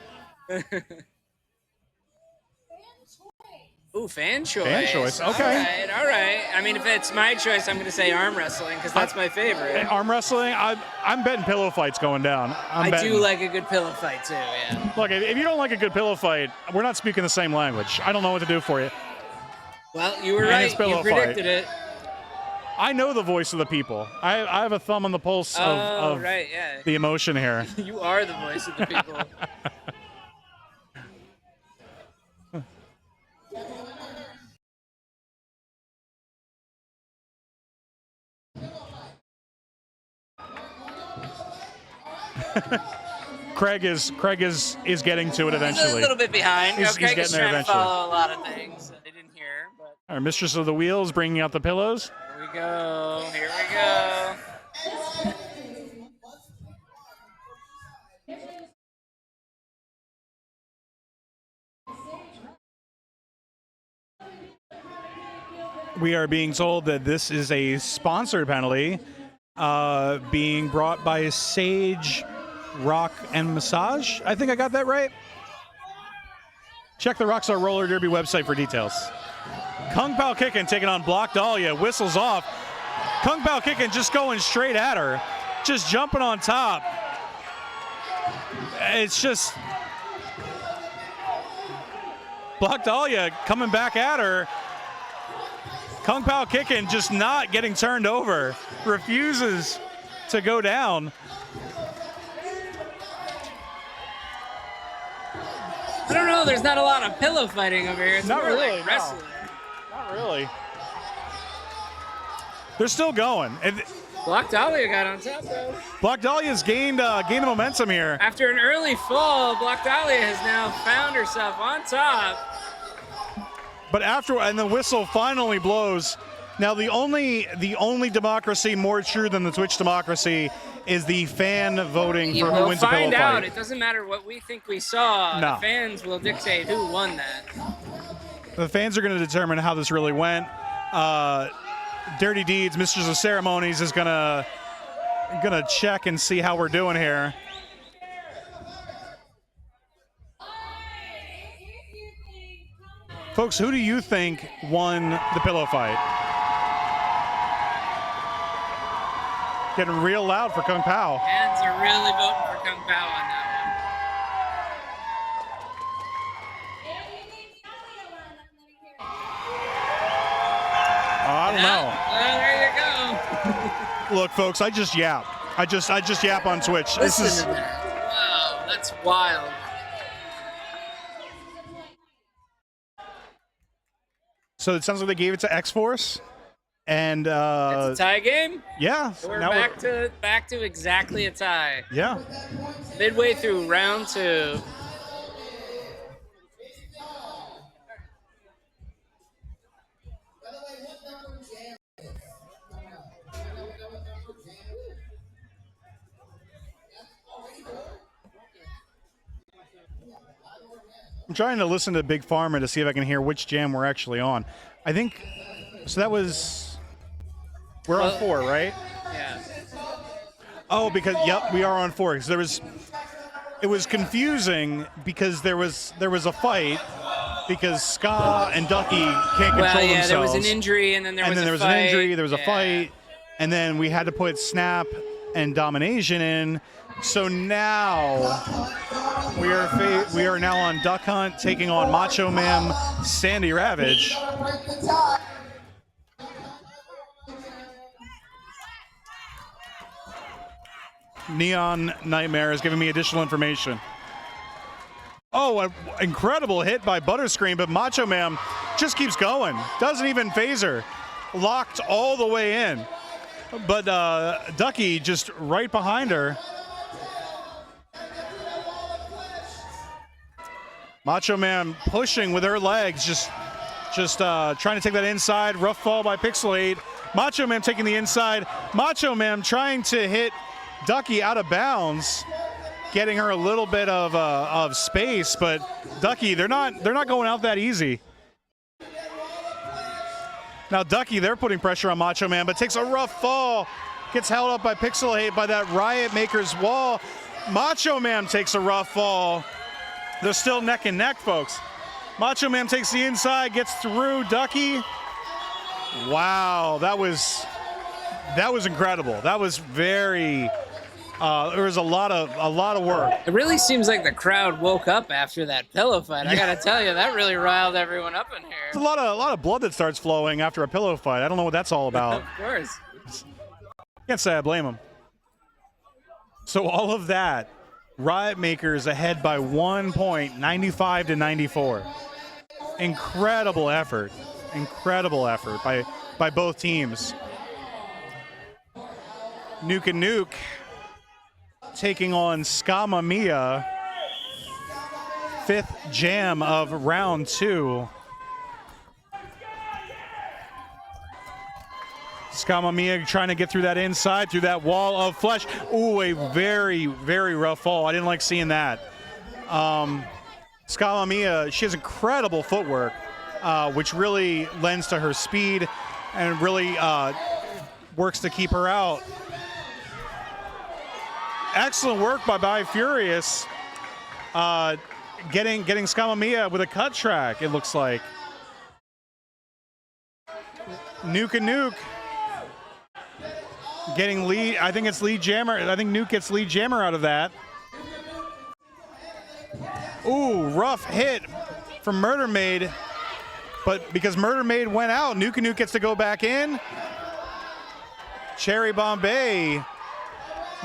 Ooh, fan choice. Fan choice, okay. All right. I mean, if it's my choice, I'm going to say arm wrestling because that's my favorite. Arm wrestling, I'm betting pillow fights going down. I do like a good pillow fight too, yeah. Look, if you don't like a good pillow fight, we're not speaking the same language. I don't know what to do for you. Well, you were right. You predicted it. I know the voice of the people. I have a thumb on the pulse of right, yeah. the emotion here. You are the voice of the people. Craig is getting to it eventually. He's a little bit behind. He's Craig getting is there trying eventually. to follow a lot of things that I didn't hear. But Our mistress of the wheels bringing out the pillows. here we go. Here we go. We are being told that this is a sponsored penalty being brought by Sage Rock and Massage. I think I got that right. Check the Rockstar Roller Derby website for details. Kung Pao kicking taking on Block Dahlia. Whistles off. Kung Pao kicking just going straight at her. Just jumping on top. It's just Block Dahlia coming back at her. Kung Pao kicking just not getting turned over. Refuses to go down. I don't know. There's not a lot of pillow fighting over here. It's Not more really, like no. wrestling. Not really. They're still going. And Block Dahlia got on top though. Block Dahlia's gained the momentum here. After an early fall, Block Dahlia has now found herself on top. But and the whistle finally blows. Now the only democracy more true than the Twitch democracy is the fan voting You for who will wins the pillow find out. fight. It doesn't matter what we think we saw. No. The fans will dictate who won that. The fans are going to determine how this really went. Dirty Deeds, Mistress of Ceremonies, is gonna check and see how we're doing here. Folks, who do you think won the pillow fight? Getting real loud for Kung Pao. Fans are really voting for Kung Pao on that I don't know. Well, there you go. Look, folks, I just yap. I just yap on Twitch. Listen This is to that. Wow, that's wild. so. It sounds like they gave it to X-Force, and It's a tie game. yeah, We're now back to exactly a tie. yeah. Midway through round 2. I'm trying to listen to Big Pharma to see if I can hear which jam we're actually on. I think so. That was we're on 4, right? Yeah. Oh, because yep, we are on 4. Because it was confusing because there was a fight because Ska and Ducky can't control Well, yeah, themselves. there was an injury, and then there was a an fight. injury. There was a Yeah. fight, and then we had to put Snap and Domination in. So now we are now on Duck Hunt taking on Macho Man, Sandy Ravage. Neon Nightmare is giving me additional information. Oh, an incredible hit by Butterscreen, but Macho Man just keeps going. Doesn't even phase her. Locked all the way in. But Ducky just right behind her. Macho Man pushing with her legs, just trying to take that inside. Rough fall by Pixel 8. Macho Man taking the inside. Macho Man trying to hit Ducky out of bounds, getting her a little bit of space. But Ducky, they're not going out that easy. Now Ducky, they're putting pressure on Macho Man, but takes a rough fall. Gets held up by Pixel 8 by that Riotmakers wall. Macho Man takes a rough fall. They're still neck and neck, folks. Macho Man takes the inside, gets through Ducky. Wow, that was incredible. That was very. There was a lot of work. It really seems like the crowd woke up after that pillow fight. I gotta tell you, that really riled everyone up in here. There's a lot of blood that starts flowing after a pillow fight. I don't know what that's all about. Of course. Can't say I blame him. So all of that, Riotmakers ahead by 1 point, 95-94. Incredible effort by both teams. Nuke and Nuke taking on Skama Mia. 5th jam of round 2. Skama Mia trying to get through that inside, through that wall of flesh. Ooh, a very, very rough fall. I didn't like seeing that. Skama Mia, she has incredible footwork, which really lends to her speed and really works to keep her out. Excellent work by Furious. Getting Skama Mia with a cut track, it looks like. Nuke getting lead. I think it's lead jammer. I think Nuke gets lead jammer out of that. Ooh, rough hit from Murder Maid. But because Murder Maid went out, Nuke gets to go back in. Cherry Bombay.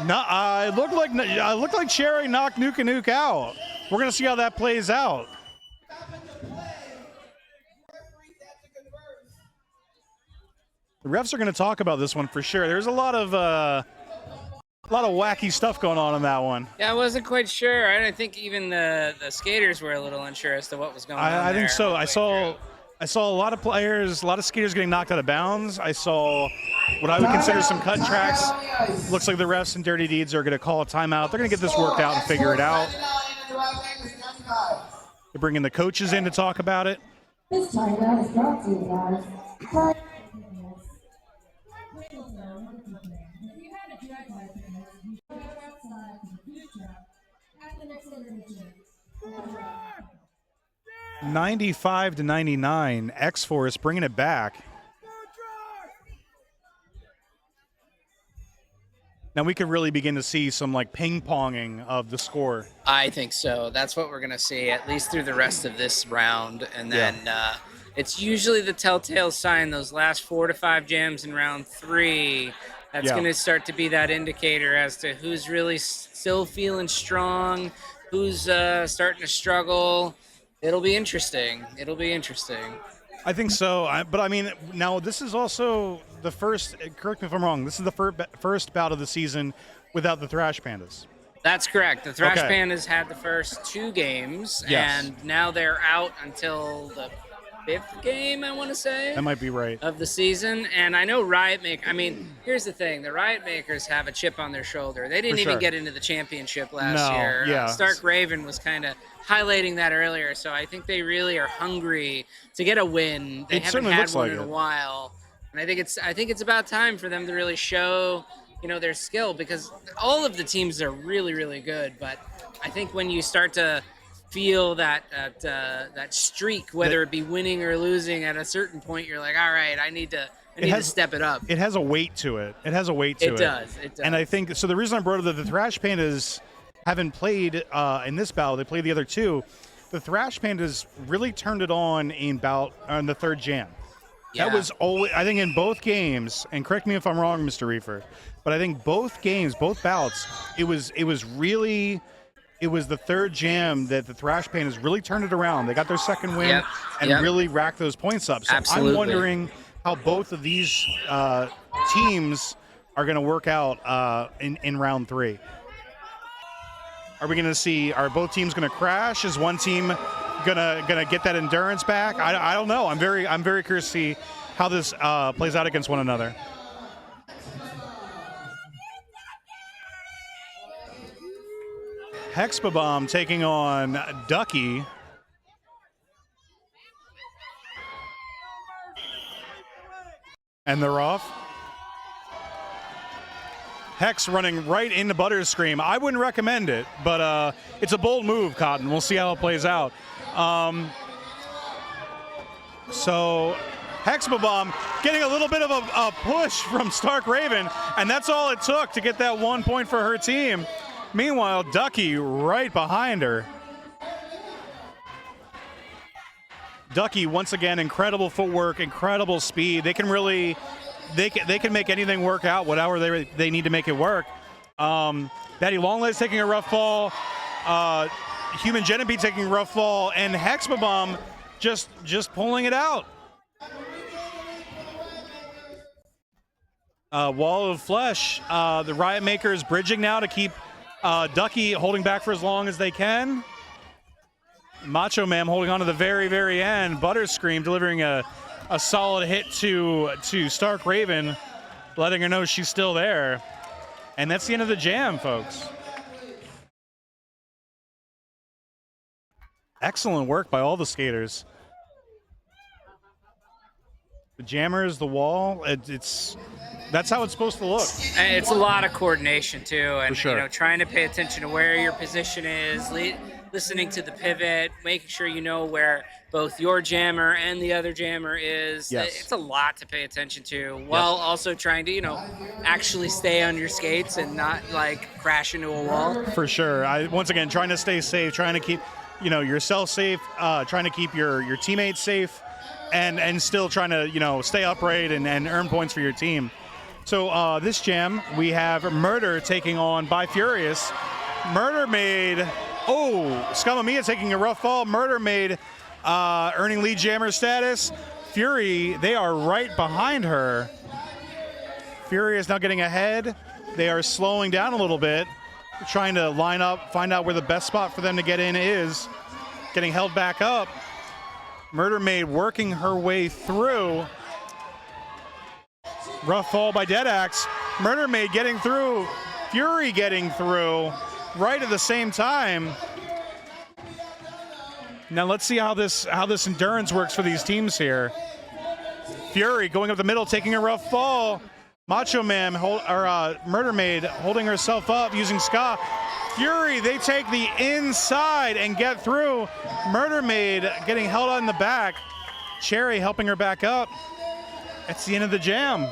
No, it looked like Cherry knocked Nuke out. We're gonna see how that plays out. The refs are going to talk about this one for sure. There's a lot of wacky stuff going on in that one. Yeah, I wasn't quite sure. I think even the skaters were a little unsure as to what was going on. I think so. I saw through. a lot of players, a lot of skaters getting knocked out of bounds. I saw what I would consider some cut tracks. Looks like the refs and Dirty Deeds are going to call a timeout. They're going to get this worked out and figure it out. They're bringing the coaches in to talk about it. This timeout is brought to you by 95-99, X-Force bringing it back. Now we could really begin to see some like ping-ponging of the score. I think so. That's what we're going to see, at least through the rest of this round. And then it's usually the telltale sign, those last 4 to 5 jams in round 3. That's going to start to be that indicator as to who's really still feeling strong, who's starting to struggle. It'll be interesting. I think so. But I mean, now this is also the first, correct me if I'm wrong, this is the first bout of the season without the Thrash Pandas. That's correct. The Thrash Pandas had the first 2 games, and now they're out until the 5th game, I want to say. That might be right. Of the season. And I know Riotmakers, I mean, here's the thing. The Riotmakers have a chip on their shoulder. They didn't even get into the championship last year. Yeah. Stark Raven was kind of highlighting that earlier, so I think they really are hungry to get a win. They haven't had one in a while. And I think it's about time for them to really show, their skill, because all of the teams are really, really good. But I think when you start to feel that streak, whether it be winning or losing, at a certain point, you're like, all right, I need to step it up. It has a weight to it. It does. And I think, so the reason I brought up that the Thrash Pandas haven't played in this battle, they played the other 2. The Thrash Pandas really turned it on in the 3rd jam. Yeah. That was always, I think, in both games, and correct me if I'm wrong, Mr. Reefer, but I think both games, both bouts, it was the 3rd jam that the Thrash Pandas really turned it around. They got their second win and really racked those points up. So I'm wondering how both of these teams are going to work out in round 3. Are we going to see? Are both teams going to crash? Is one team gonna get that endurance back? I don't know. I'm very curious to see how this plays out against one another. Hexbomb taking on Ducky. And they're off. Hex running right into Butterscream. I wouldn't recommend it, but it's a bold move, Cotton. We'll see how it plays out. So Hexbomb getting a little bit of a push from Stark Raven, and that's all it took to get that 1 point for her team. Meanwhile, Ducky right behind her. Ducky, once again, incredible footwork, incredible speed. They can really... They can make anything work out, whatever they need to make it work. Daddy Longlegs taking a rough fall. Human Genipede taking a rough fall. And Hexbomb just pulling it out. Wall of Flesh. The Riotmakers bridging now to keep Ducky holding back for as long as they can. Macho Man holding on to the very, very end. Butterscream delivering a solid hit to Stark Raven, letting her know she's still there. And that's the end of the jam, folks. Excellent work by all the skaters. The jammers, the wall, that's how it's supposed to look. It's a lot of coordination too, and For sure. you know, trying to pay attention to where your position is, listening to the pivot, making sure you know where both your jammer and the other jammer is. Yes. It's a lot to pay attention to, while also trying to, you know, actually stay on your skates and not like crash into a wall. For sure. Once again, trying to stay safe, trying to keep, you know, yourself safe, trying to keep your teammates safe, and still trying to, you know, stay upright and earn points for your team. So this jam, we have Murder taking on By Furious. Murder Maid, Scamamia taking a rough fall. Murder Maid earning lead jammer status. Fury, they are right behind her. Fury is now getting ahead. They are slowing down a little bit, trying to line up, find out where the best spot for them to get in is. Getting held back up. Murder Maid working her way through. Rough fall by Deadaxe. Murder Maid getting through. Fury getting through right at the same time. Now let's see how this endurance works for these teams here. Fury going up the middle, taking a rough fall. Macho Man, Murder Maid holding herself up using Ska. Fury, they take the inside and get through. Murder Maid getting held on the back. Cherry helping her back up. It's the end of the jam.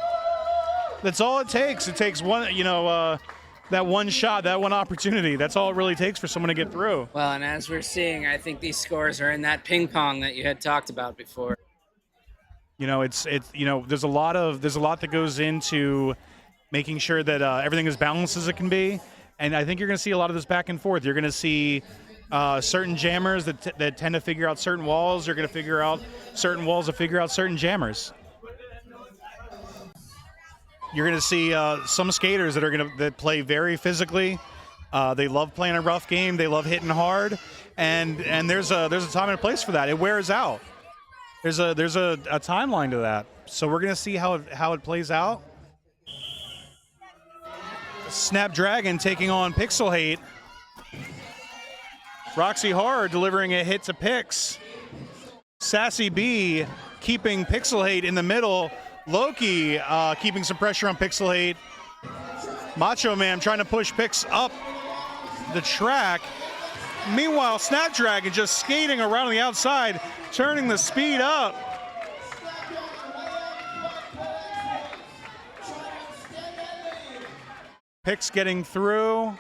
That's all it takes. It takes one, you know, that one shot, that one opportunity. That's all it really takes for someone to get through. Well, and as we're seeing, I think these scores are in that ping pong that you had talked about before. You know, it's you know, there's a lot that goes into making sure that everything is balanced as it can be, and I think you're going to see a lot of this back and forth. You're going to see certain jammers that tend to figure out certain walls. You're going to figure out certain walls to figure out certain jammers. You're going to see some skaters that play very physically. They love playing a rough game. They love hitting hard, and there's a time and a place for that. It wears out. There's a timeline to that. So we're going to see how it plays out. Snapdragon taking on Pixel Hate. Roxy Horror delivering a hit to Pix. Sassy B keeping Pixel Hate in the middle. Loki keeping some pressure on Pixel Hate. Macho Man trying to push Pix up the track. Meanwhile, Snapdragon just skating around on the outside, turning the speed up. Pix getting through.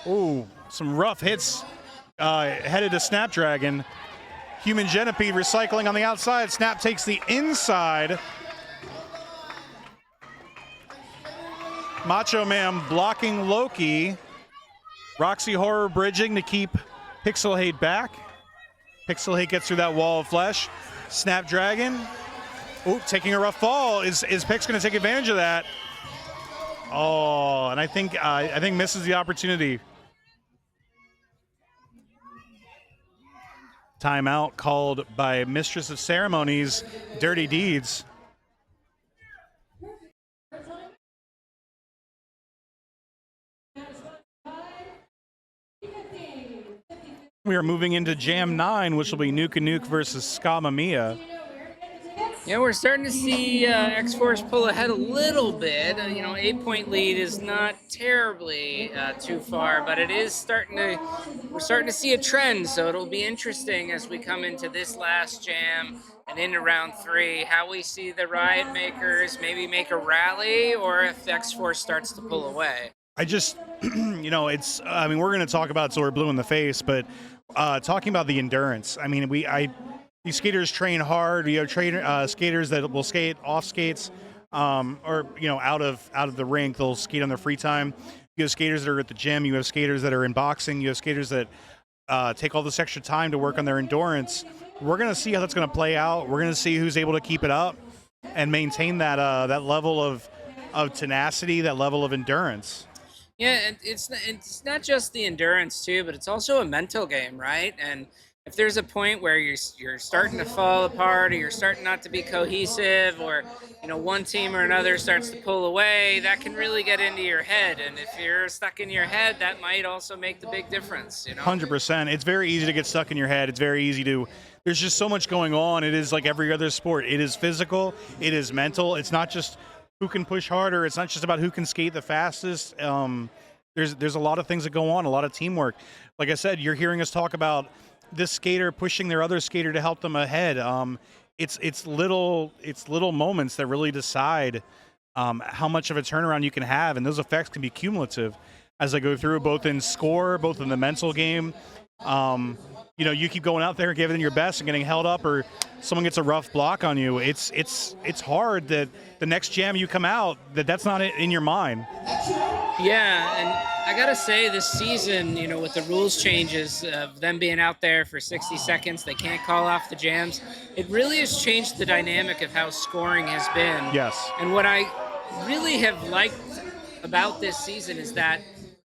Ooh, some rough hits headed to Snapdragon. Human Genipede recycling on the outside. Snap takes the inside. Macho Man blocking Loki. Roxy Horror bridging to keep Pixel Hate back. Pixel Hate gets through that wall of flesh. Snapdragon, taking a rough fall. Is Pix going to take advantage of that? Oh, and I think misses the opportunity. Timeout called by Mistress of Ceremonies, Dirty Deeds. We are moving into Jam 9, which will be Nuke and Nuke versus Scamamia. Yeah, we're starting to see X-Force pull ahead a little bit. 8-point lead is not terribly too far, but it is we're starting to see a trend, so it'll be interesting as we come into this last jam and into round 3, how we see the Riotmakers maybe make a rally, or if X-Force starts to pull away. I just, we're going to talk about it till we're blue in the face, but talking about the endurance, these skaters train hard. You have skaters that will skate off skates, or out of the rink. They'll skate on their free time. You have skaters that are at the gym. You have skaters that are in boxing. You have skaters that take all this extra time to work on their endurance. We're gonna see how that's gonna play out. We're gonna see who's able to keep it up and maintain that level of tenacity, that level of endurance. Yeah, and it's not just the endurance too, but it's also a mental game, right? And if there's a point where you're starting to fall apart, or you're starting not to be cohesive, or one team or another starts to pull away, that can really get into your head. And if you're stuck in your head, that might also make the big difference. 100%. It's very easy to get stuck in your head. It's very easy to. There's just so much going on. It is like every other sport. It is physical. It is mental. It's not just who can push harder. It's not just about who can skate the fastest. There's a lot of things that go on, a lot of teamwork. Like I said, you're hearing us talk about this skater pushing their other skater to help them ahead. It's little moments that really decide how much of a turnaround you can have, and those effects can be cumulative as they go through, both in score, both in the mental game. You keep going out there, giving your best, and getting held up, or someone gets a rough block on you. It's hard that the next jam you come out, that's not in your mind. Yeah, and I gotta say, this season, with the rules changes of them being out there for 60 seconds, they can't call off the jams. It really has changed the dynamic of how scoring has been. Yes. And what I really have liked about this season is that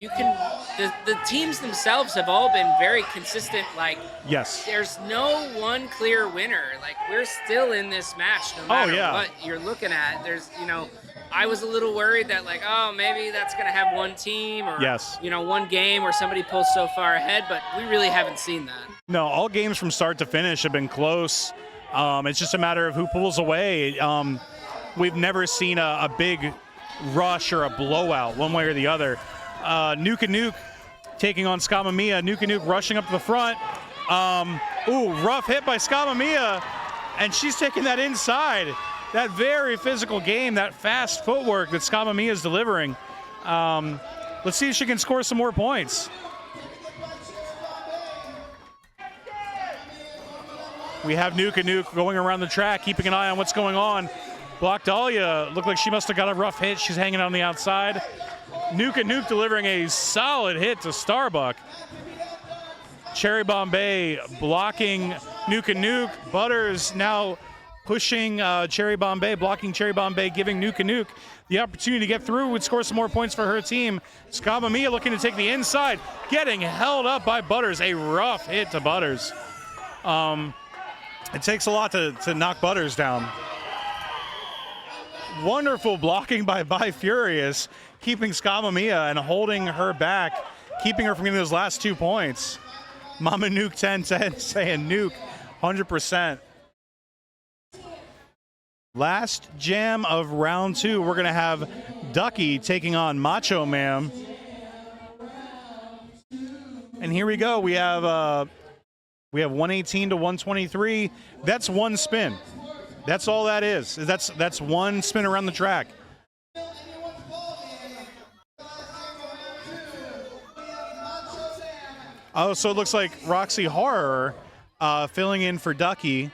the teams themselves have all been very consistent. Like, yes, there's no one clear winner. Like, we're still in this match no matter what you're looking at. There's, I was a little worried that, like, maybe that's going to have one team or, one game where somebody pulls so far ahead, but we really haven't seen that. No, all games from start to finish have been close. It's just a matter of who pulls away. We've never seen a big rush or a blowout one way or the other. Nuke and Nuke taking on Skamamiya. Nuke and Nuke rushing up to the front. Rough hit by Skamamiya, and she's taking that inside. That very physical game, that fast footwork that Skamamiya is delivering. Let's see if she can score some more points. We have Nuke and Nuke going around the track, keeping an eye on what's going on. Block Dahlia looked like she must have got a rough hit. She's hanging on the outside. Nuke and Nuke delivering a solid hit to Starbuck. Cherry Bombay blocking Nuke and Nuke. Butters now pushing Cherry Bombay, blocking Cherry Bombay, giving Nuke and Nuke the opportunity to get through, would score some more points for her team. Skamamiya looking to take the inside, getting held up by Butters. A rough hit to Butters. It takes a lot to knock Butters down. Wonderful blocking by Furious, keeping Skamamiya and holding her back, keeping her from getting those last 2 points. Mama Nuke 1010 saying Nuke 100%. Last jam of round 2, we're going to have Ducky taking on Macho Man. And here we go. We have 118 to 123. That's one spin. That's all that is. That's one spin around the track. Oh, so it looks like Roxy Horror filling in for Ducky.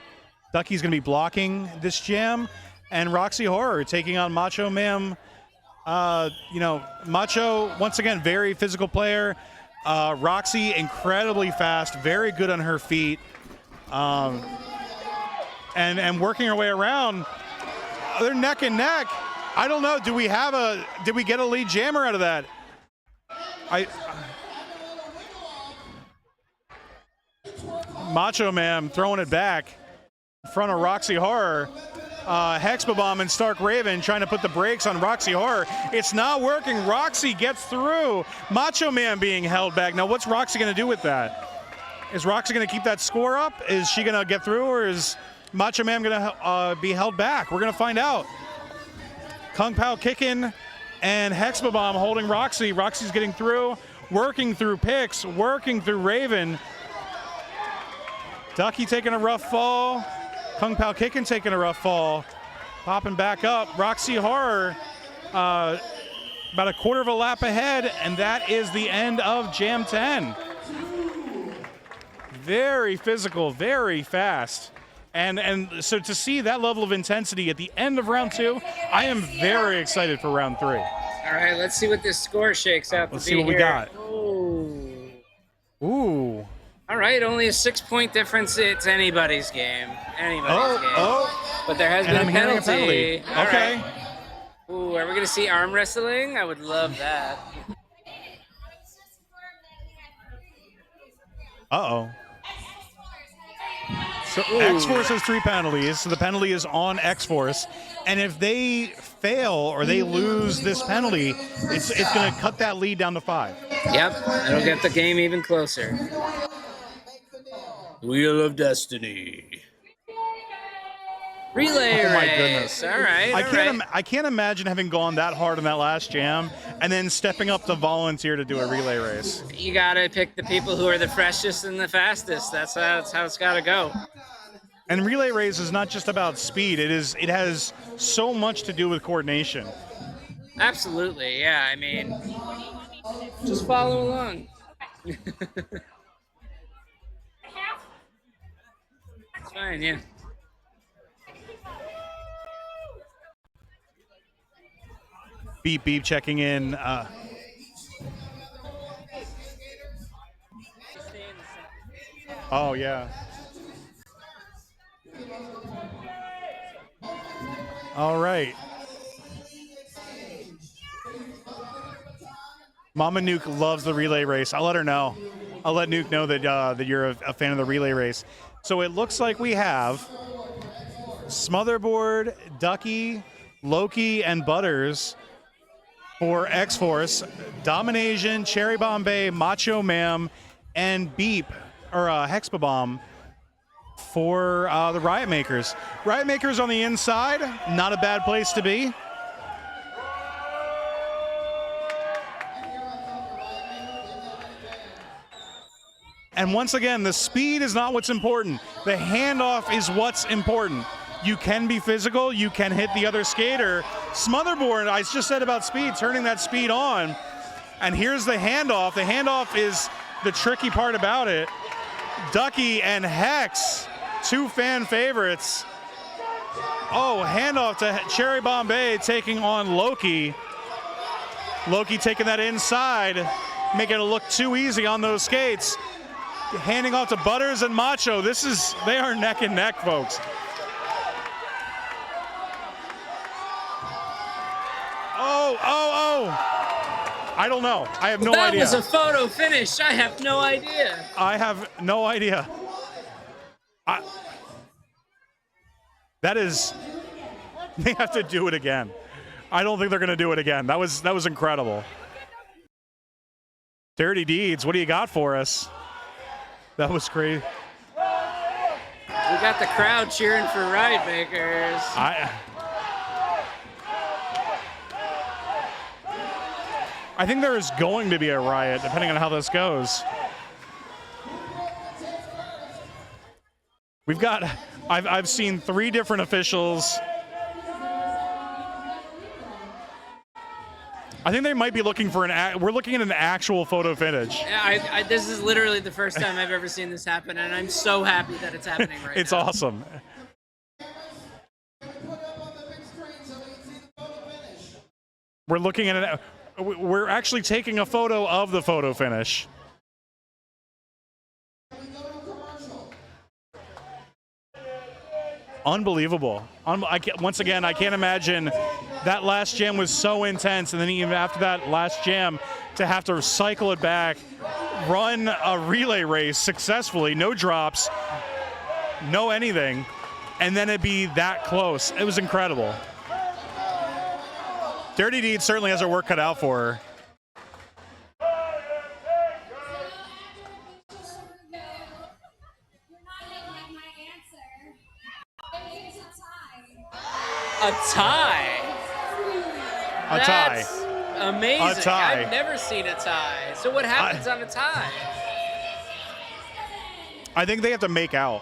Ducky's going to be blocking this jam, and Roxy Horror taking on Macho Man. Macho, once again, very physical player. Roxy, incredibly fast, very good on her feet. And working her way around. They're neck and neck. I don't know. Did we get a lead jammer out of that? Macho Man throwing it back in front of Roxy Horror. Hexbomb and Stark Raven trying to put the brakes on Roxy Horror. It's not working. Roxy gets through. Macho Man being held back. Now, what's Roxy going to do with that? Is Roxy going to keep that score up? Is she going to get through, or is Macho Man going to be held back? We're going to find out. Kung Pao kicking and Hexbomb holding Roxy. Roxy's getting through, working through Pix, working through Raven. Ducky taking a rough fall. Kung Pao kicking taking a rough fall. Popping back up. Roxy Horror about a quarter of a lap ahead, and that is the end of Jam 10. Very physical, very fast. And so to see that level of intensity at the end of round 2, I am very excited for round 3. All right, let's see what this score shakes out to be. Let's see what we got. Ooh. All right, only a 6-point difference. It's anybody's game. Anybody's game. But there has been a penalty. Okay. Right. Ooh, are we going to see arm wrestling? I would love that. Uh-oh. So X-Force has 3 penalties, so the penalty is on X-Force. And if they fail or they lose this penalty, it's going to cut that lead down to 5. Yep, it'll get the game even closer. Wheel of Destiny. Relay Oh my race. goodness. All right. I can't imagine having gone that hard in that last jam and then stepping up to volunteer to do a relay race. You gotta pick the people who are the freshest and the fastest. That's how it's gotta go. And relay race is not just about speed. It has so much to do with coordination. Absolutely, yeah. I mean, just follow along. It's fine, yeah. Beep beep checking in. Oh yeah. All right. Mama Nuke loves the relay race. I'll let her know. I'll let Nuke know that you're a fan of the relay race. So it looks like we have Smotherboard, Ducky, Loki, and Butters for X-Force, Domination, Cherry Bombay, Macho Ma'am, and Beep, or Hexpabomb for the Riotmakers. Riotmakers on the inside, not a bad place to be. And once again, the speed is not what's important. The handoff is what's important. You can be physical, you can hit the other skater. Smotherboard, I just said about speed, turning that speed on. And here's the handoff. The handoff is the tricky part about it. Ducky and Hex, 2 fan favorites. Oh, handoff to Cherry Bombay taking on Loki. Loki taking that inside, making it look too easy on those skates. Handing off to Butters and Macho. They are neck and neck, folks. Oh. I don't know. I have no idea. That was a photo finish. I have no idea. I have no idea. That is, they have to do it again. I don't think they're going to do it again. That was incredible. Dirty Deeds, what do you got for us? That was great. We got the crowd cheering for Riotmakers. I think there is going to be a riot, depending on how this goes. We've got, I've seen 3 different officials. I think they might be looking for we're looking at an actual photo finish. This is literally the first time I've ever seen this happen, and I'm so happy that it's happening right now. It's awesome. We're looking at we're actually taking a photo of the photo finish. Unbelievable. Once again, I can't imagine that last jam was so intense, and then even after that last jam, to have to cycle it back, run a relay race successfully, no drops, no anything, and then it be that close. It was incredible. Dirty Deed certainly has her work cut out for her. A tie. That's amazing. A tie. I've never seen a tie. So what happens on a tie? I think they have to make out.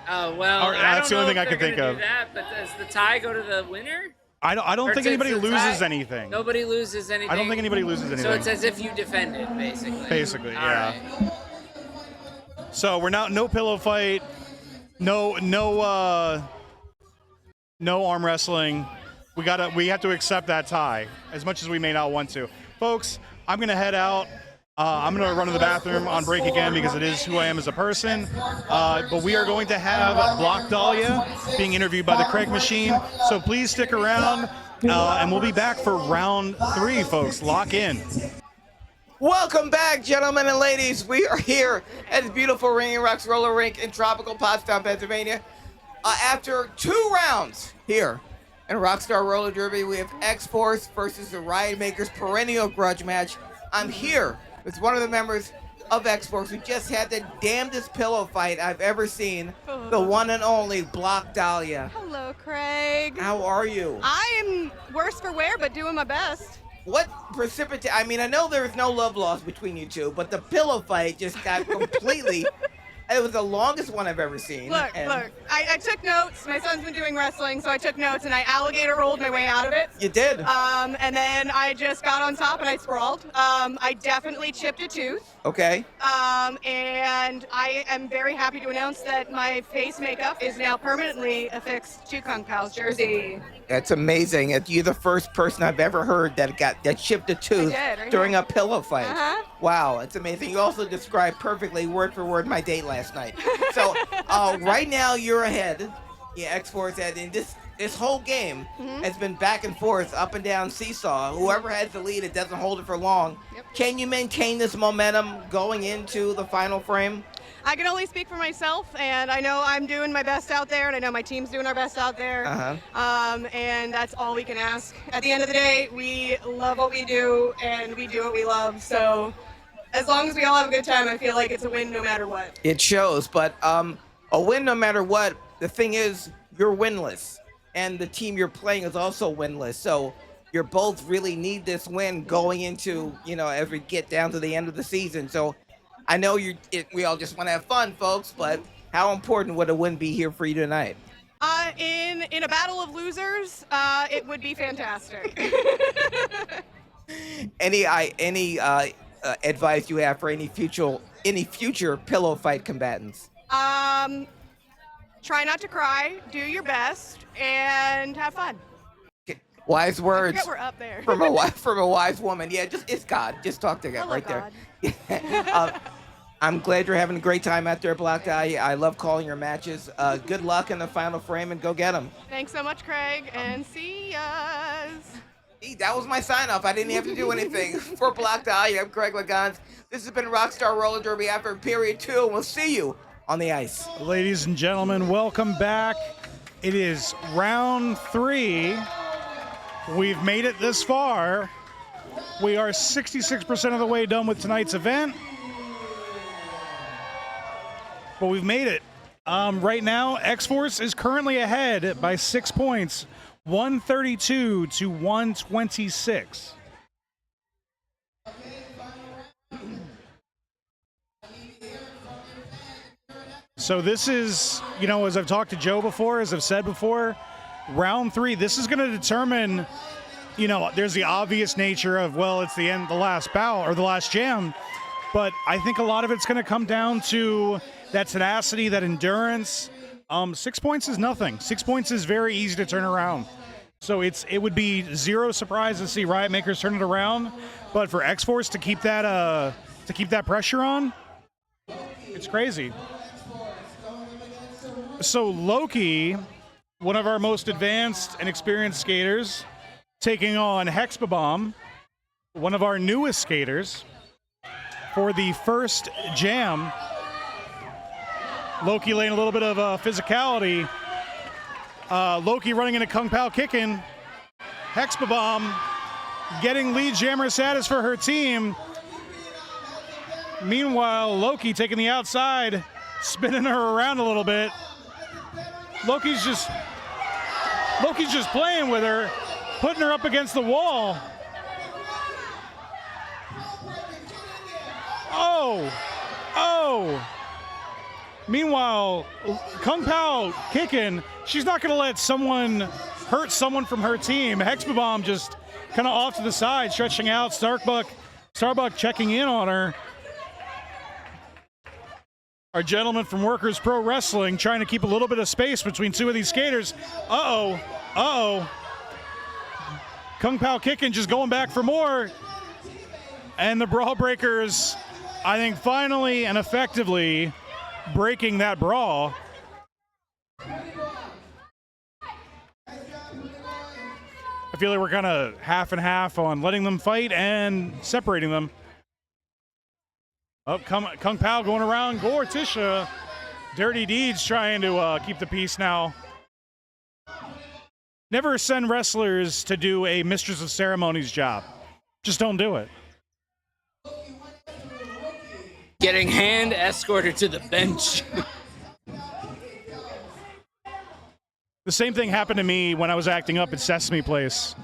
Oh well, That's the only thing I can think of. Do that, but does the tie go to the winner? I don't think anybody loses anything. Nobody loses anything. I don't think anybody loses anything. So it's as if you defended, basically. Basically, All yeah. right. So we're now no pillow fight, no arm wrestling. We have to accept that tie, as much as we may not want to. Folks, I'm gonna head out. I'm gonna run to the bathroom on break again because it is who I am as a person. But we are going to have Block Dahlia being interviewed by the Craig Machine. So please stick around, and we'll be back for round 3, folks. Lock in. Welcome back, gentlemen and ladies. We are here at the beautiful Ringing Rocks Roller Rink in tropical Pottstown, Pennsylvania. After 2 rounds here in Rockstar Roller Derby, we have X-Force versus the Riotmakers perennial grudge match. I'm here with one of the members of X-Force who just had the damnedest pillow fight I've ever seen. The one and only Block Dahlia. Hello, Craig. How are you? I am worse for wear, but doing my best. What precipitated? I mean, I know there was no love lost between you two, but the pillow fight just got completely. It was the longest one I've ever seen. Look, I took notes. My son's been doing wrestling, so I took notes, and I alligator rolled my way out of it. You did. And then I just got on top and I sprawled. I definitely chipped a tooth. Okay. And I am very happy to announce that my face makeup is now permanently affixed to Kung Pao's jersey. That's amazing. You're the first person I've ever heard that chipped a tooth during a pillow fight. Wow, it's amazing. You also described perfectly, word for word, my date last night. So right now you're ahead. Yeah, X-Force ahead. And this whole game has been back and forth, up and down seesaw. Whoever has the lead, it doesn't hold it for long. Can you maintain this momentum going into the final frame? I can only speak for myself, and I know I'm doing my best out there, and I know my team's doing our best out there. And that's all we can ask. At the end of the day, we love what we do, and we do what we love. So as long as we all have a good time, I feel like it's a win no matter what. It shows, but a win no matter what. The thing is, you're winless, and the team you're playing is also winless. So you both really need this win going into, as we get down to the end of the season. So I know we all just want to have fun, folks, but how important would a win be here for you tonight? In a battle of losers, it would be fantastic. Any advice you have for any future pillow fight combatants? Try not to cry, do your best, and have fun. Wise words. We're up there. from a wise woman. Yeah, it's God. Just talk to God right God. There. I'm glad you're having a great time out there, Block Dahlia. I love calling your matches. Good luck in the final frame, and go get them. Thanks so much, Craig, and see yas. That was my sign-off. I didn't have to do anything. For Block Dahlia, I'm Craig Lagans. This has been Rockstar Roller Derby after period 2, and we'll see you on the ice. Ladies and gentlemen, welcome back. It is round 3. We've made it this far. We are 66% of the way done with tonight's event. But we've made it. Right now, X-Force is currently ahead by 6 points, 132 to 126. So this is, as I've talked to Joe before, as I've said before, round 3, this is going to determine, there's the obvious nature of, it's the last bout or the last jam. But I think a lot of it's going to come down to that tenacity, that endurance. 6 points is nothing. 6 points is very easy to turn around. So it would be zero surprise to see Riotmakers turn it around. But for X-Force to keep that pressure on, it's crazy. So Loki, one of our most advanced and experienced skaters, taking on Hexbomb, one of our newest skaters, for the first jam. Loki laying a little bit of physicality. Loki running into Kung Pao kicking. Hexbomb getting lead jammer status for her team. Meanwhile, Loki taking the outside, spinning her around a little bit. Loki's just playing with her, putting her up against the wall. Oh. Meanwhile, Kung Pao kicking. She's not going to let someone hurt someone from her team. Hexbomb just kind of off to the side, stretching out. Starbuck checking in on her. Our gentleman from Workers Pro Wrestling trying to keep a little bit of space between two of these skaters. Uh-oh. Kung Pao kicking, just going back for more. And the Brawl Breakers, I think, finally and effectively breaking that brawl. I feel like we're kind of half and half on letting them fight and separating them. Oh, Kung Pao going around Gortisha. Dirty Deeds trying to keep the peace now. Never send wrestlers to do a Mistress of Ceremonies job. Just don't do it. Getting hand escorted to the bench. The same thing happened to me when I was acting up at Sesame Place.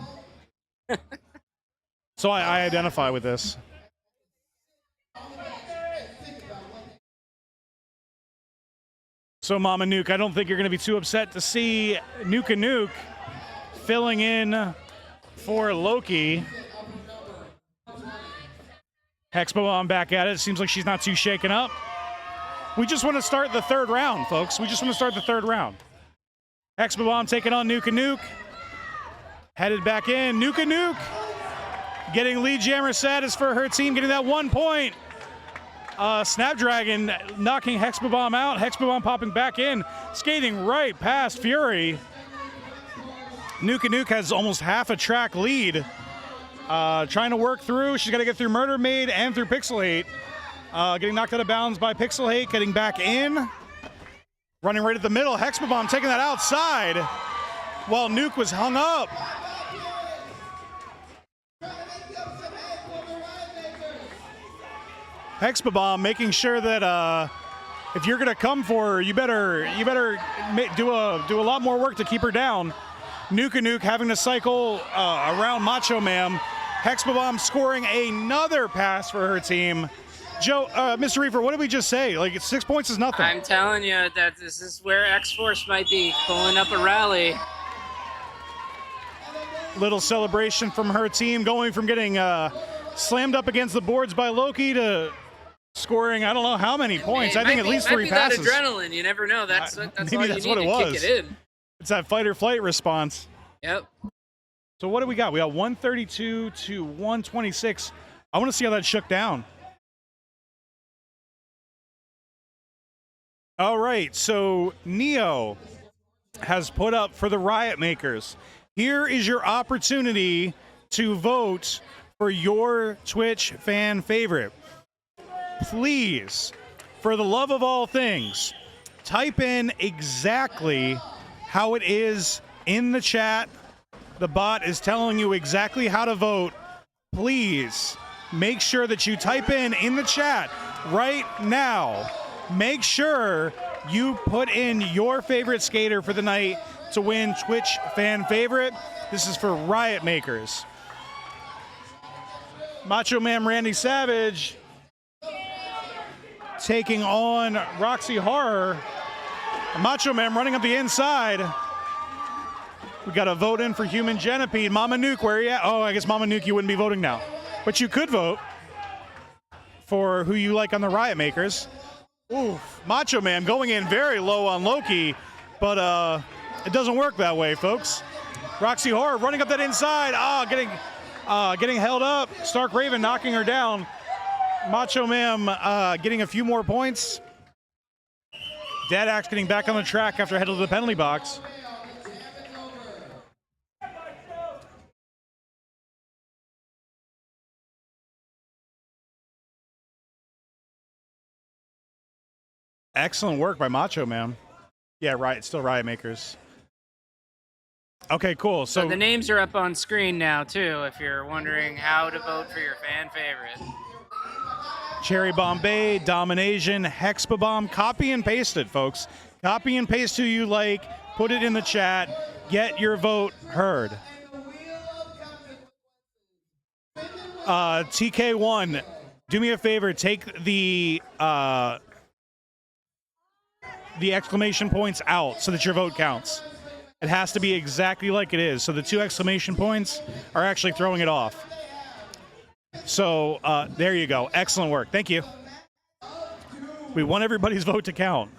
So I identify with this. So Mama Nuke, I don't think you're going to be too upset to see Nuke and Nuke filling in for Loki. Hexbomb back at it. Seems like she's not too shaken up. We just want to start the third round, folks. We just want to start the third round. Hexbomb taking on Nuke and Nuke. Headed back in. Nuke and Nuke getting lead jammer status for her team, getting that 1 point. Snapdragon knocking Hexbomb out. Hexbomb popping back in, skating right past Fury. Nuke and Nuke has almost half a track lead. Trying to work through. She's got to get through Murder Maid and through Pixel Hate. Getting knocked out of bounds by Pixel Hate, getting back in. Running right at the middle. Hexbomb taking that outside while Nuke was hung up. Hexbomb making sure that if you're gonna come for her, you better do a lot more work to keep her down. Nuke and Nuke having to cycle around Macho Man. Hexbomb scoring another pass for her team. Joe, Mr. Reefer, what did we just say? Like, 6 points is nothing. I'm telling you that this is where X-Force might be pulling up a rally. Little celebration from her team, going from getting slammed up against the boards by Loki to scoring I don't know how many points. I think at least 3 passes. That adrenaline, you never know. That's Maybe all that's you what need it to was. kick it in. It's that fight or flight response. Yep. So what do we got? We got 132 to 126. I want to see how that shook down. All right, so Neo has put up for the Riotmakers. Here is your opportunity to vote for your Twitch fan favorite. Please, for the love of all things, type in exactly how it is in the chat. The bot is telling you exactly how to vote. Please make sure that you type in the chat right now. Make sure you put in your favorite skater for the night to win Twitch fan favorite. This is for Riotmakers. Macho Man Randy Savage taking on Roxy Horror. Macho Man running up the inside. We got a vote in for Human Genipede. Mama Nuke, where are you at? Oh, I guess Mama Nuke, you wouldn't be voting now. But you could vote for who you like on the Riotmakers. Oof, Macho Man going in very low on Loki, but it doesn't work that way, folks. Roxy Horror running up that inside. Getting held up. Stark Raven knocking her down. Macho Man getting a few more points. Dead Axe getting back on the track after heading to the penalty box. Excellent work by Macho Man. Yeah, right. It's still Riotmakers. Okay, cool. So the names are up on screen now, too, if you're wondering how to vote for your fan favorite. Cherry Bombay, Domination, Hexbomb. Copy and paste it, folks. Copy and paste who you like. Put it in the chat. Get your vote heard. TK1, do me a favor. Take the exclamation points out so that your vote counts. It has to be exactly like it is. So the 2 exclamation points are actually throwing it off. So there you go. Excellent work. Thank you. We want everybody's vote to count.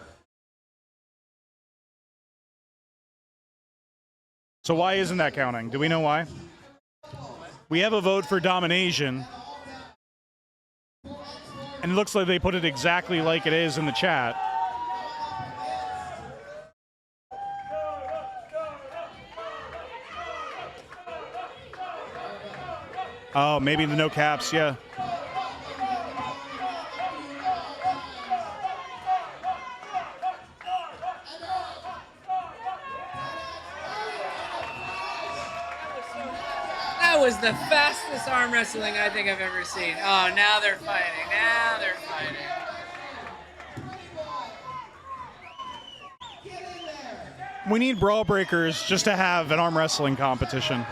So why isn't that counting? Do we know why? We have a vote for Domination. And it looks like they put it exactly like it is in the chat. Oh, maybe the no caps, yeah. the fastest arm wrestling I think I've ever seen. Oh, now they're fighting. Now they're fighting. We need Brawl Breakers just to have an arm wrestling competition.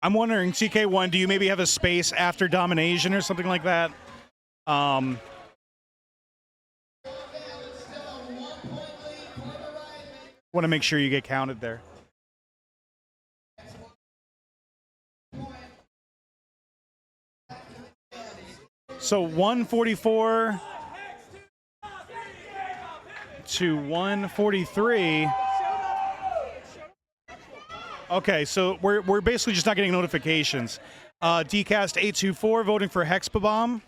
I'm wondering, TK1, do you maybe have a space after Domination or something like that? Want to make sure you get counted there. So 144 to 143. Okay, so we're basically just not getting notifications. DCast 824 voting for Hexpabomb.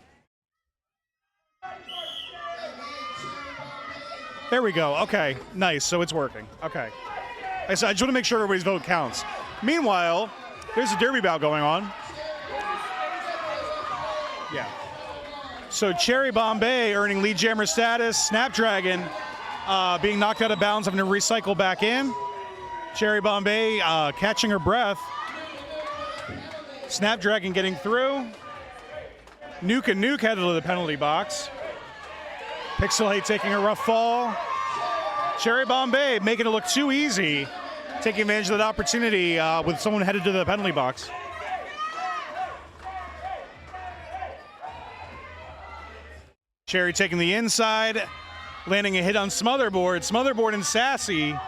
There we go. Okay, nice. So it's working. Okay. I just want to make sure everybody's vote counts. Meanwhile, there's a derby bout going on. Yeah. So Cherry Bombay earning lead jammer status. Snapdragon being knocked out of bounds, having to recycle back in. Cherry Bombay catching her breath. Snapdragon getting through. Nuke and Nuke headed to the penalty box. Pixelate taking a rough fall. Cherry Bombay making it look too easy. Taking advantage of that opportunity with someone headed to the penalty box. Cherry taking the inside, landing a hit on Smotherboard. Smotherboard and Sassy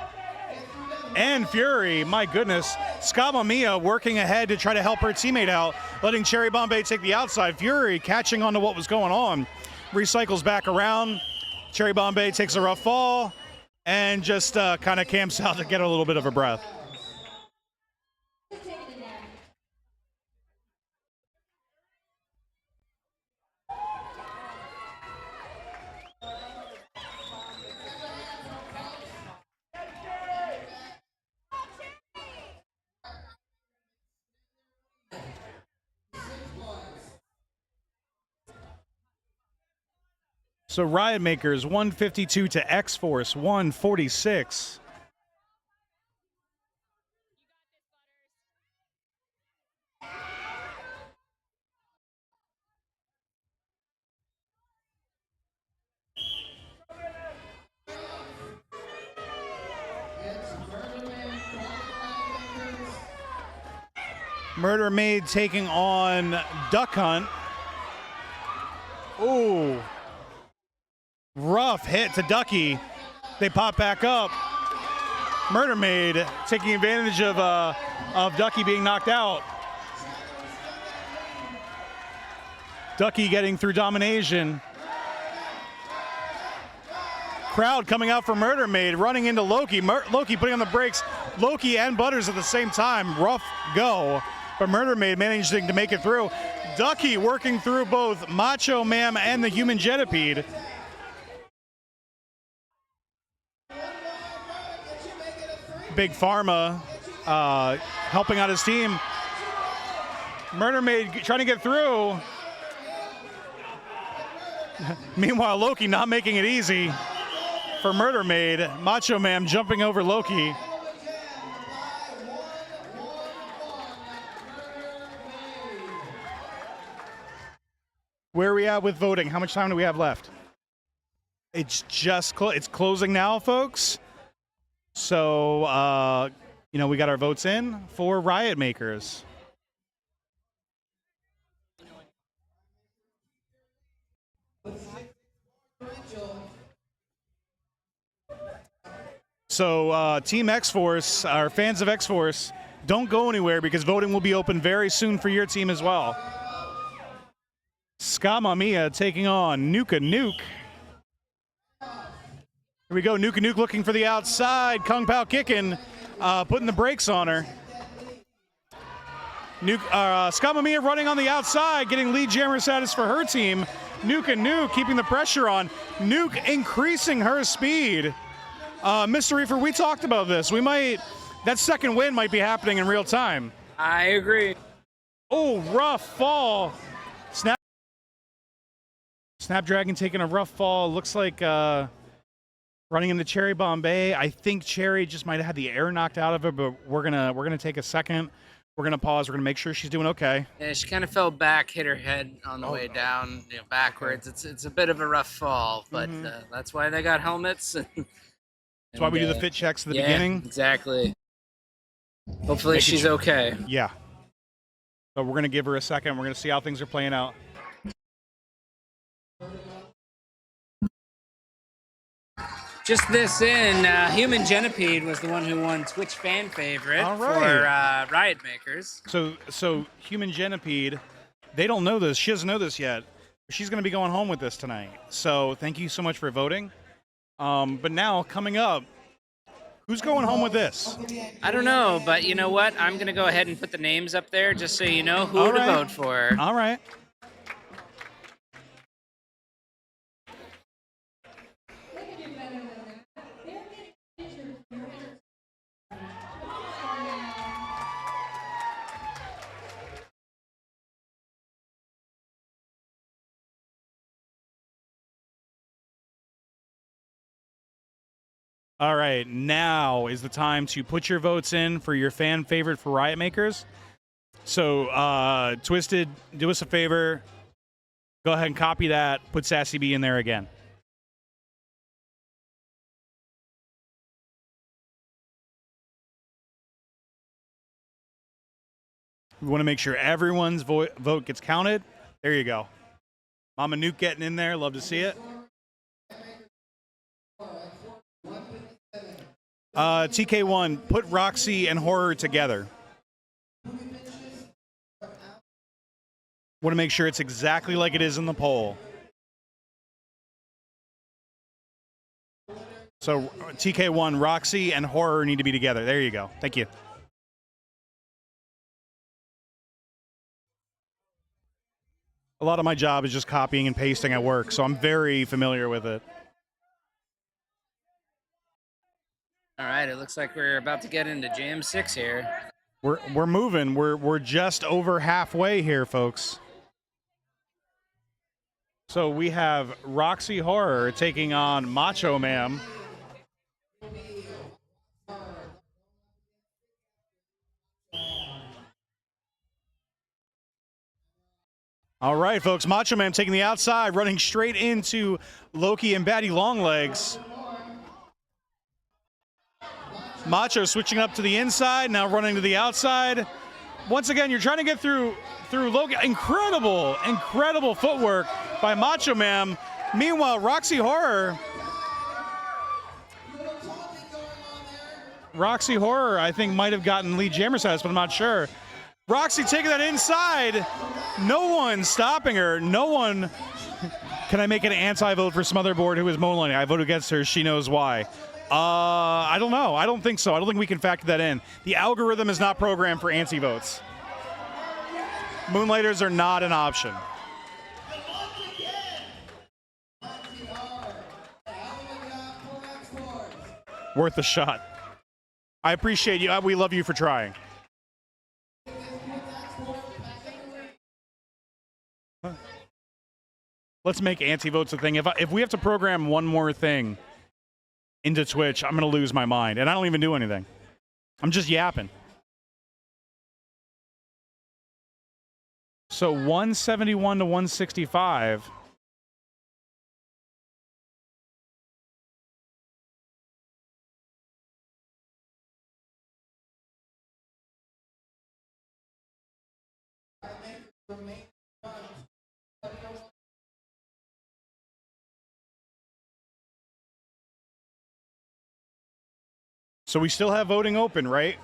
and Fury, my goodness. Scamamia working ahead to try to help her teammate out, letting Cherry Bombay take the outside. Fury catching on to what was going on. Recycles back around. Cherry Bombay takes a rough fall and just kind of camps out to get a little bit of a breath. So Riotmakers 152 to X-Force 146. Murder Maid taking on Duck Hunt. Ooh. Rough hit to Ducky. They pop back up. Murder Maid taking advantage of Ducky being knocked out. Ducky getting through domination. Crowd coming out for Murder Maid, running into Loki. Loki putting on the brakes. Loki and Butters at the same time. Rough go. But Murder Maid managing to make it through. Ducky working through both Macho Man and the Human Jetipede. Big Pharma helping out his team. Murder Maid trying to get through. Meanwhile, Loki not making it easy for Murder Maid. Macho Man jumping over Loki. Where are we at with voting? How much time do we have left? It's just it's closing now, folks. So, we got our votes in for Riotmakers. So, Team X-Force, our fans of X-Force, don't go anywhere because voting will be open very soon for your team as well. Scamamia taking on Nuka Nuke. Here we go, Nuka Nuke looking for the outside. Kung Pao kicking, putting the brakes on her. Scamamia running on the outside, getting lead jammer status for her team. Nuka Nuke keeping the pressure on. Nuke increasing her speed. Mr. Reefer, we talked about this. That second win might be happening in real time. I agree. Oh, rough fall. Snapdragon taking a rough fall. Looks like Running into Cherry Bombay. I think Cherry just might have had the air knocked out of her, but we're gonna take a second. We're gonna pause. We're gonna make sure she's doing okay. Yeah, she kind of fell back, hit her head on the way down, backwards. It's a bit of a rough fall, but that's why they got helmets. That's why we do the fit checks at the beginning. Exactly. Hopefully she's okay. Yeah. So we're gonna give her a second. We're gonna see how things are playing out. Just this in, Human Genipede was the one who won Twitch fan favorite for Riot Makers. So Human Genipede, they don't know this. She doesn't know this yet. She's going to be going home with this tonight. So thank you so much for voting. But now, coming up, who's going home with this? I don't know, but you know what? I'm going to go ahead and put the names up there just so you know who to vote for. All right. All right, now is the time to put your votes in for your fan favorite for Riot Makers. So, Twisted, do us a favor. Go ahead and copy that. Put Sassy B in there again. We want to make sure everyone's vote gets counted. There you go. Mama Nuke getting in there. Love to see it. TK1, put Roxy and Horror together. Want to make sure it's exactly like it is in the poll. So TK1, Roxy and Horror need to be together. There you go. Thank you. A lot of my job is just copying and pasting at work, so I'm very familiar with it. All right, it looks like we're about to get into Jam 6 here. We're moving. We're just over halfway here, folks. So we have Roxy Horror taking on Macho Ma'am. All right, folks. Macho Man taking the outside, running straight into Loki and Batty Longlegs. Macho switching up to the inside, now running to the outside. Once again, you're trying to get through Loki. Incredible footwork by Macho Man. Meanwhile, Roxy Horror, I think, might have gotten lead jammer status, but I'm not sure. Roxy taking that inside. No one stopping her. No one. Can I make an anti-vote for Smotherboard, who is moonlighting? I vote against her. She knows why. I don't know. I don't think so. I don't think we can factor that in. The algorithm is not programmed for anti-votes. Moonlighters are not an option. Worth a shot. I appreciate you. We love you for trying. Let's make anti-votes a thing. If we have to program one more thing into Twitch, I'm going to lose my mind. And I don't even do anything. I'm just yapping. So 171 to 165. So we still have voting open, right?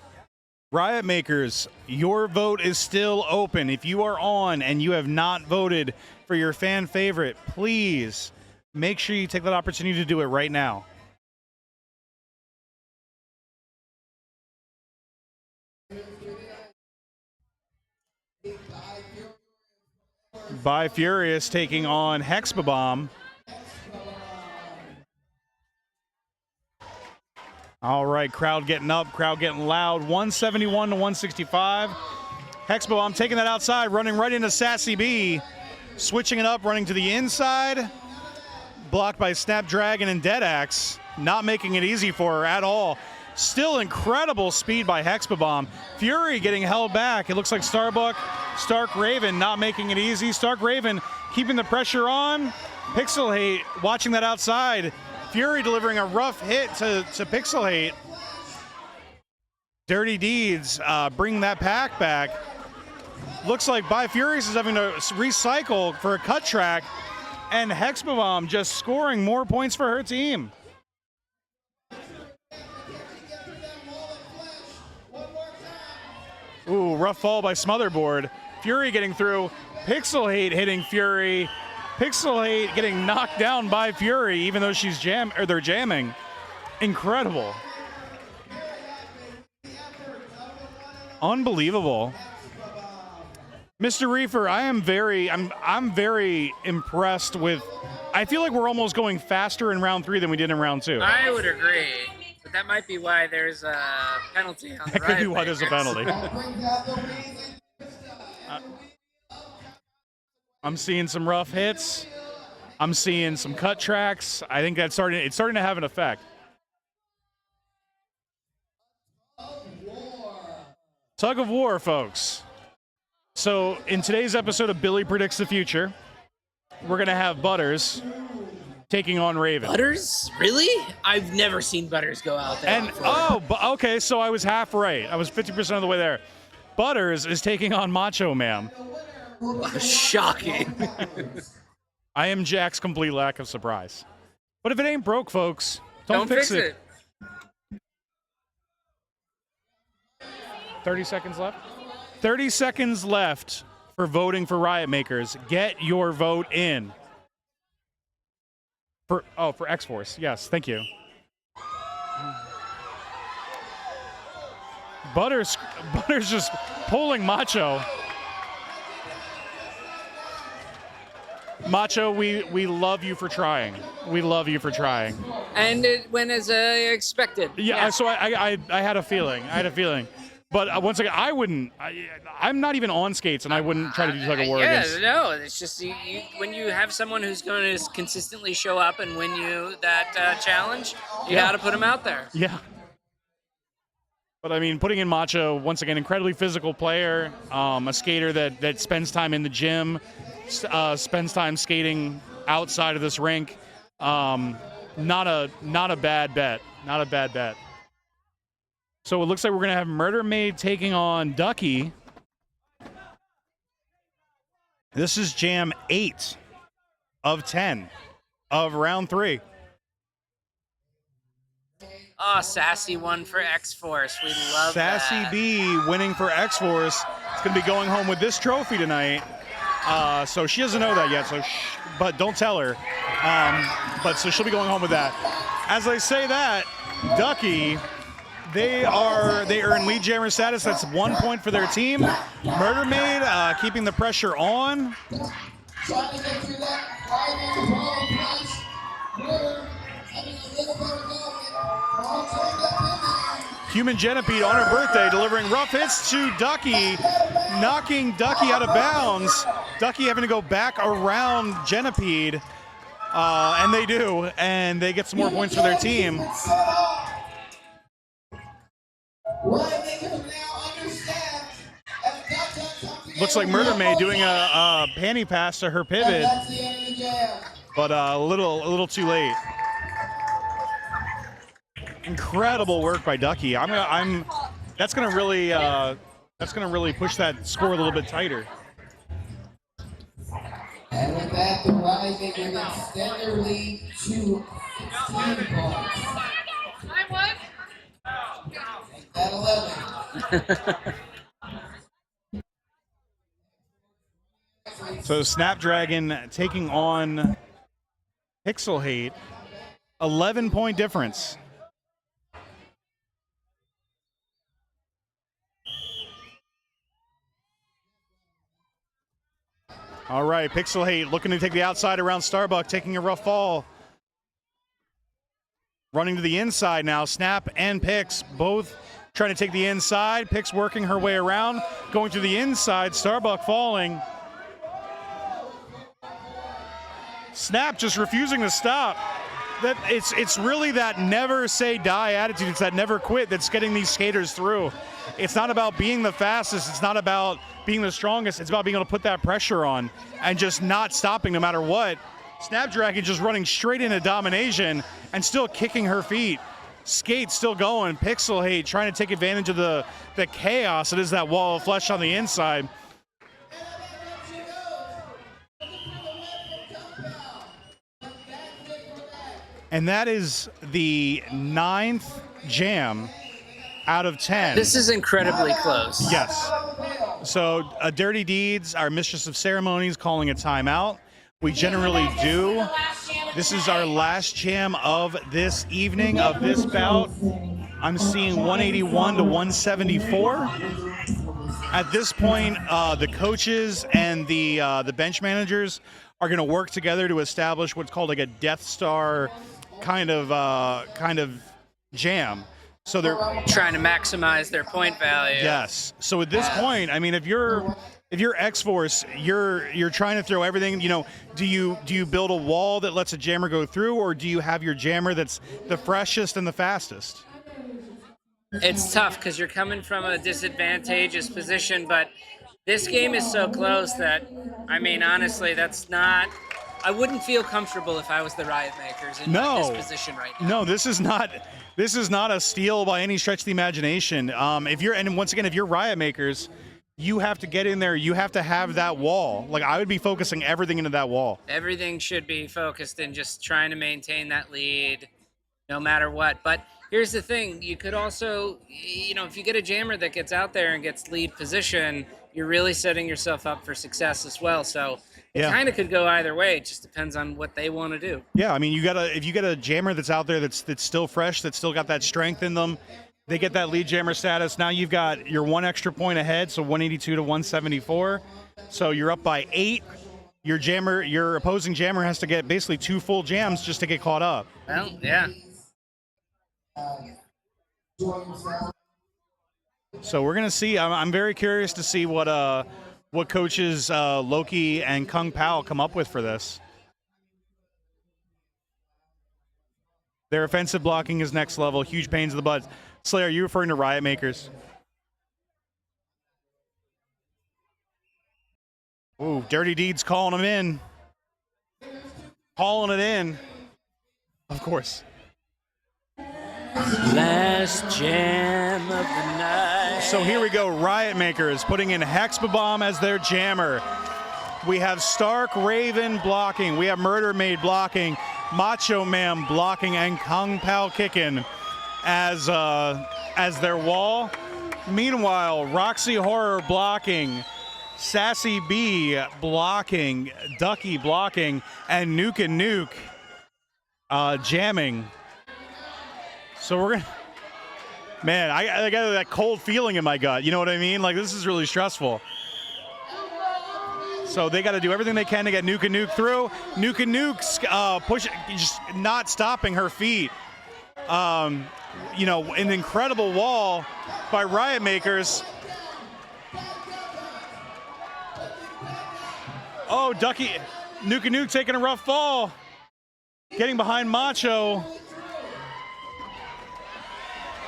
Riot Makers, your vote is still open. If you are on and you have not voted for your fan favorite, please make sure you take that opportunity to do it right now. By Furious taking on Hexbomb. All right, crowd getting up, crowd getting loud. 171 to 165. Hexbomb taking that outside, running right into Sassy B. Switching it up, running to the inside. Blocked by Snapdragon and Deadaxe. not making it easy for her at all. Still incredible speed by Hexbomb. Fury getting held back. It looks like Stark Raven not making it easy. Stark Raven keeping the pressure on. Pixel Hate watching that outside. Fury delivering a rough hit to Pixel Hate. Dirty Deeds bring that pack back. Looks like By Furious is having to recycle for a cut track, and Hexbomb just scoring more points for her team. Ooh, rough fall by Smotherboard. Fury getting through. Pixel Hate hitting Fury. Pixel Hate getting knocked down by Fury, even though they're jamming. Incredible. Unbelievable. Mr. Reefer, I'm very impressed with. I feel like we're almost going faster in round 3 than we did in round 2. I would agree. But that might be why there's a penalty on the That could be why there's a penalty. I'm seeing some rough hits. I'm seeing some cut tracks. I think it's starting to have an effect. Tug of war, folks. So in today's episode of Billy Predicts the Future, we're going to have Butters taking on Raven. Butters? Really? I've never seen Butters go out there And before. okay, so I was half right. I was 50% of the way there. Butters is taking on Macho Man. Shocking. I am Jack's complete lack of surprise. But if it ain't broke, folks, don't fix it. 30 seconds left. 30 seconds left for voting for Riotmakers. Get your vote in. For X-Force. Yes, thank you. Butters just pulling Macho. Macho, we love you for trying. We love you for trying. And it went as expected. Yeah, so I had a feeling. But once again, I'm not even on skates, and I wouldn't try to do tug of war against. No, it's just when you have someone who's going to consistently show up and win you that challenge, you got to put them out there. Yeah. But I mean, putting in Macho, once again, incredibly physical player, a skater that spends time in the gym, spends time skating outside of this rink. Not a bad bet. Not a bad bet. So it looks like we're going to have Murder Maid taking on Ducky. This is jam 8 of 10 of round 3. Oh, Sassy won for X-Force. We love Sassy that. B winning for X-Force. It's going to be going home with this trophy tonight. So she doesn't know that yet, but don't tell her. So she'll be going home with that. As I say that, Ducky, they earn lead jammer status. That's 1 point for their team. Murder Maid keeping the pressure on. Human Genipede on her birthday, delivering rough hits to Ducky, knocking Ducky out of bounds. Ducky having to go back around Genipede, and they do, and they get some more points for their team. Looks like Murder Maid doing a panty pass to her pivot, but a little too late. Incredible work by Ducky. That's gonna really push that score a little bit tighter. And with that, the Riotmakers extend their lead to 16 points. At 11. So Snapdragon taking on Pixel Hate, 11-point difference. All right, Pixel Hate looking to take the outside around Starbuck, taking a rough fall. Running to the inside now, Snap and Pix both trying to take the inside. Pix working her way around, going to the inside, Starbuck falling. Snap just refusing to stop. that it's really that never say die attitude. It's that never quit that's getting these skaters through. It's not about being the fastest. It's not about being the strongest. It's about being able to put that pressure on and just not stopping no matter what. Snapdragon just running straight into domination and still kicking her feet. Skate still going. Pixel Hate trying to take advantage of the chaos that is that wall of flesh on the inside. And that is the 9th jam out of 10. This is incredibly close. Yes. So Dirty Deeds, our mistress of ceremonies, calling a timeout. We generally do. This is our last jam of this evening, of this bout. I'm seeing 181 to 174. At this point, the coaches and the bench managers are going to work together to establish what's called like a Death Star kind of jam. So they're trying to maximize their point value. Yes. So at this point, I mean, if you're X-Force, you're trying to throw everything. You know, do you build a wall that lets a jammer go through, or do you have your jammer that's the freshest and the fastest? It's tough because you're coming from a disadvantageous position, but this game is so close that, I mean, honestly, that's not. I wouldn't feel comfortable if I was the Riotmakers in this position right now. No, this is not a steal by any stretch of the imagination. If you're Riotmakers, you have to get in there. You have to have that wall. Like, I would be focusing everything into that wall. Everything should be focused in just trying to maintain that lead no matter what. But here's the thing. You could also, you know, if you get a jammer that gets out there and gets lead position, you're really setting yourself up for success as well. So it kind of could go either way. It just depends on what they want to do. Yeah, I mean, if you get a jammer that's out there that's still fresh, that's still got that strength in them, they get that lead jammer status. Now you've got your one extra point ahead, so 182 to 174. So you're up by 8. Your opposing jammer has to get basically 2 full jams just to get caught up. Well, yeah. So we're gonna see. I'm very curious to see what coaches Loki and Kung Pao come up with for this. Their offensive blocking is next level. Huge pains in the butt. Slayer, are you referring to Riotmakers? Ooh, Dirty Deeds calling them in. Calling it in. Of course. Last jam of the night. So here we go. Riotmakers putting in Hexbomb as their jammer. We have Stark Raven blocking. We have Murder Maid blocking. Macho Man blocking, and Kung Pao kicking as their wall. Meanwhile, Roxy Horror blocking, Sassy B blocking, Ducky blocking, and Nuke and Nuke jamming. So we're gonna, man, I got that cold feeling in my gut. You know what I mean? Like, this is really stressful. So they got to do everything they can to get Nuke and Nuke through. Nuke and Nuke's just not stopping her feet. You know, an incredible wall by Riotmakers. Oh, Ducky, Nuke and Nuke taking a rough fall. Getting behind Macho.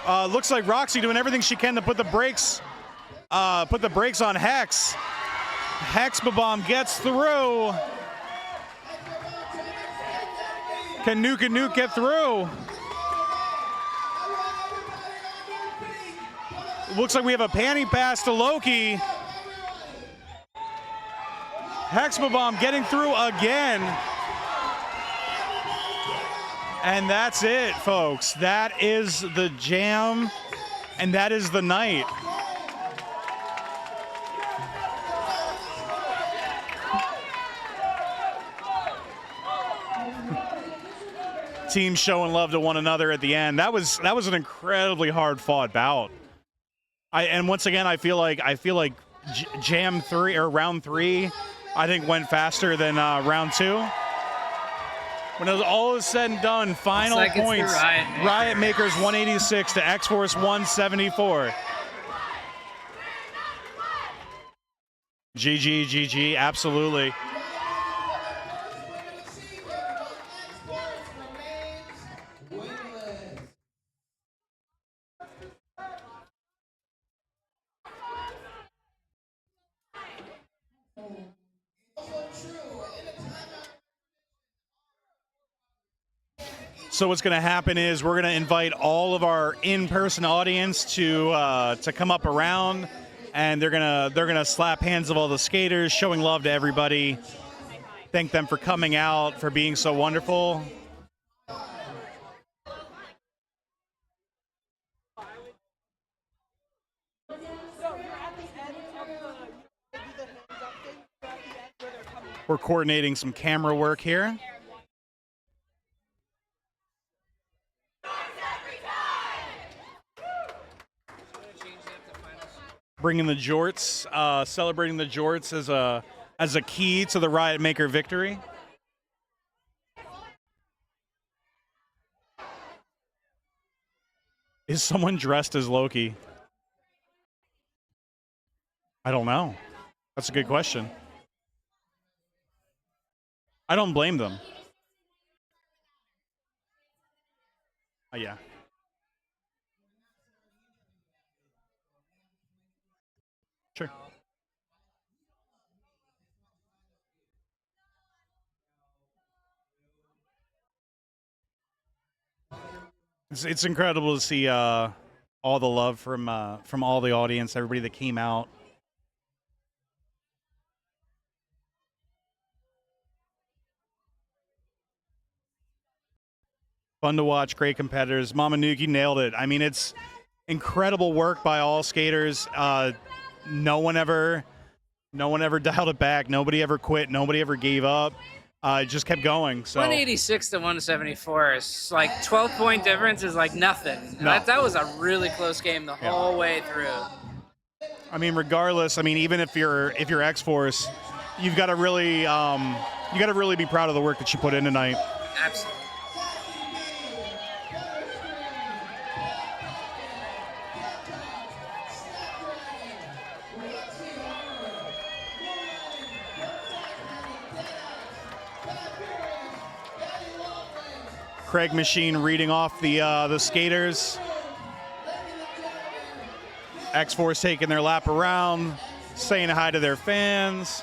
Looks like Roxy doing everything she can to put the brakes on Hex. Hexbomb gets through. Can Nuke and Nuke get through? Looks like we have a panty pass to Loki. Hexbomb getting through again. And that's it, folks. That is the jam, and that is the night. Teams showing love to one another at the end. That was an incredibly hard fought bout. And once again, I feel like Jam 3 or round 3, I think went faster than round 2. When it was all is said and done, final points: Riotmakers 186 to X-Force 174. GG, absolutely. So what's going to happen is we're going to invite all of our in-person audience to come up around, and they're gonna slap hands of all the skaters, showing love to everybody. Thank them for coming out, for being so wonderful. We're coordinating some camera work here. Bringing the jorts, celebrating the jorts as a key to the Riot Maker victory. Is someone dressed as Loki? I don't know. That's a good question. I don't blame them. Yeah. Sure. It's incredible to see all the love from all the audience, everybody that came out. Fun to watch, great competitors. Mamanuki nailed it. I mean, it's incredible work by all skaters. No one ever dialed it back. Nobody ever quit. Nobody ever gave up. It just kept going. So 186 to 174 is like 12-point difference is like nothing. No. That was a really close game the whole way through. I mean, regardless, I mean, even if you're X-Force, you've got to really be proud of the work that you put in tonight. Absolutely. Craig Machine reading off the skaters. X-Force taking their lap around, saying hi to their fans.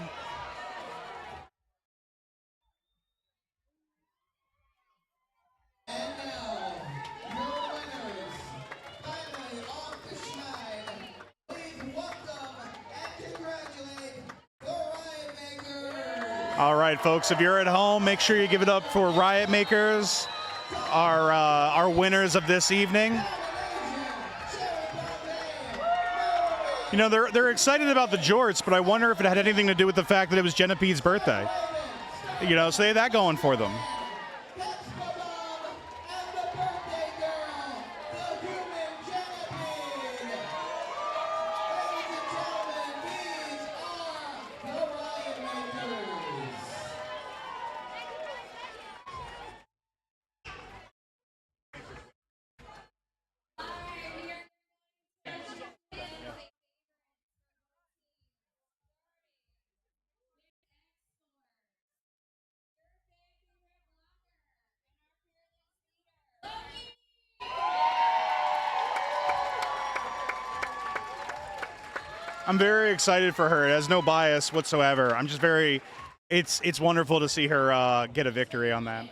All right, folks, if you're at home, make sure you give it up for Riot Makers, our winners of this evening. You know, they're excited about the jorts, but I wonder if it had anything to do with the fact that it was Geneviève's birthday. You know, so they had that going for them. I'm very excited for her. It has no bias whatsoever. I'm just very, it's wonderful to see her get a victory on that.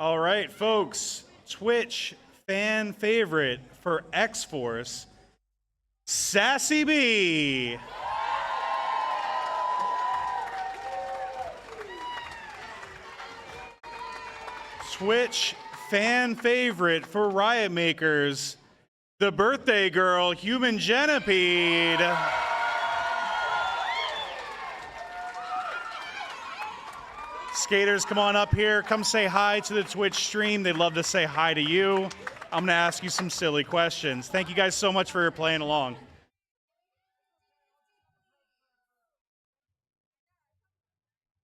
All right, folks, Twitch fan favorite for X-Force, Sassy B. Twitch fan favorite for Riotmakers, the birthday girl, Human Genipede. Skaters, come on up here. Come say hi to the Twitch stream. They'd love to say hi to you. I'm going to ask you some silly questions. Thank you guys so much for playing along.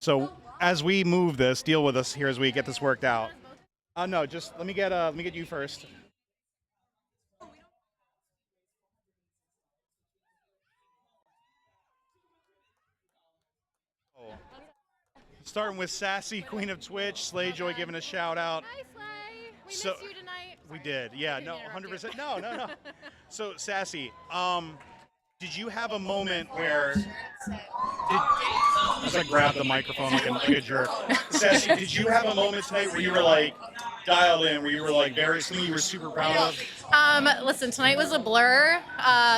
So as we move this, deal with us here as we get this worked out. No, just let me get you first. Starting with Sassy, Queen of Twitch, Slayjoy giving a shout out. Hi, Slay. We So- missed you tonight. We did, yeah, no, 100%. No. So, Sassy, did you have a moment where? As I grab the microphone like a jerk. Sassy, did you have a moment tonight where you were like dialed in, where you were like something you were super proud of? Listen, tonight was a blur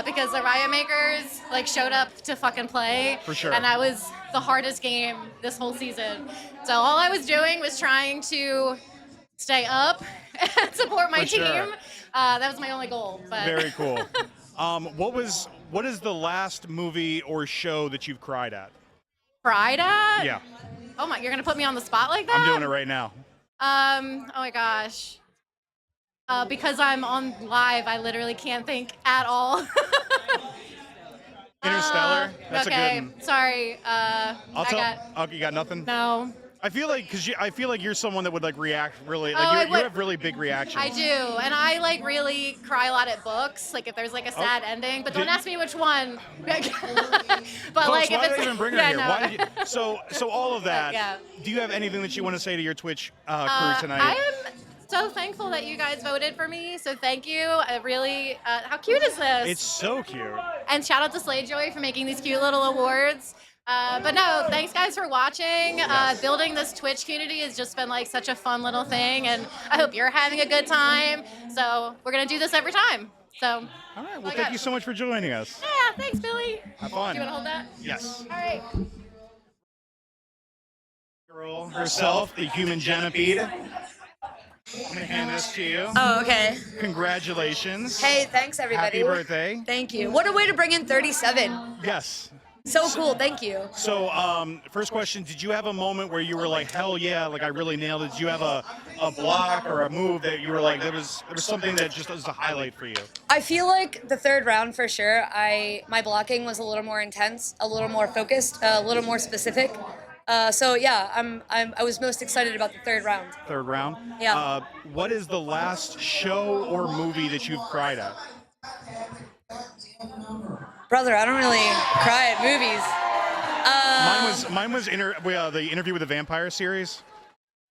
because the Riotmakers like showed up to fucking play. For sure. And that was the hardest game this whole season. So all I was doing was trying to stay up and support my For team. sure. That was my only goal. But Very cool. What is the last movie or show that you've cried at? cried at? Yeah, Oh my, you're gonna put me on the spot like that? I'm doing it right now. Oh my gosh. Because I'm on live, I literally can't think at all. Interstellar. That's okay, a good one. sorry. You got nothing. No. I feel like I feel like you're someone that would like react really. Like I you would- have really big reactions. I do, and I like really cry a lot at books. Like if there's like a sad ending, but don't Did- ask me which one. but Folks, like if why did it's I even bring her yeah, here? no. Why did you, so all of that. Yeah. Do you have anything that you want to say to your Twitch crew tonight? I am so thankful that you guys voted for me. So thank you. I really. How cute is this? It's so cute. And shout out to Slayjoy for making these cute little awards. But no, thanks guys for watching. Building this Twitch community has just been like such a fun little thing, and I hope you're having a good time. So we're gonna do this every time. So. All right. Well, thank you so much for joining us. Yeah, thanks, Billy. Have fun. Do you want to hold that? Yes. All right. Girl herself, the Human Genipede. I'm gonna hand this to you. Oh, okay. Congratulations. Hey, thanks everybody. Happy birthday. Thank you. What a way to bring in 37. Yes. So cool. Thank you. So, first question, did you have a moment where you were like, hell yeah, like I really nailed it? Did you have a block or a move that you were like, there was something that just was a highlight for you? I feel like the third round for sure, my blocking was a little more intense, a little more focused, a little more specific. So yeah, I was most excited about the third round. Third round? Yeah. What is the last show or movie that you've cried at? Brother, I don't really cry at movies. Mine was the Interview with the Vampire series.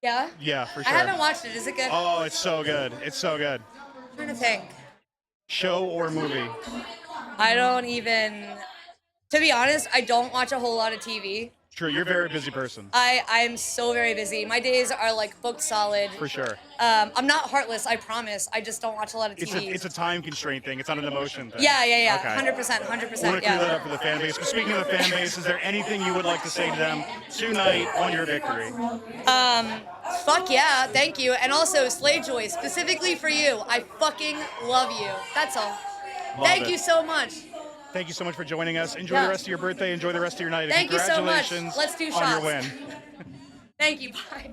Yeah? Yeah, for I sure. haven't watched it. Is it good? Oh, it's so good. It's so good. I'm trying to think. Show or movie? I don't even, to be honest, I don't watch a whole lot of TV. True, you're a very busy person. I'm so very busy. My days are like booked solid. For sure. I'm not heartless, I promise. I just don't watch a lot of TV. It's a time constraint thing. It's not an emotion thing. Yeah. Okay. 100%, I want to clear that yeah. up for the fan base. But speaking of the fan base, is there anything you would like to say to them tonight on your victory? Fuck yeah, thank you. And also, Slayjoy, specifically for you, I fucking love you. That's all. Thank it. you so much. Thank you so much for joining us. Enjoy Yeah. the rest of your birthday. Enjoy the rest of your night. Thank you so much. Congratulations Let's do on your shots. win. Thank you, bye.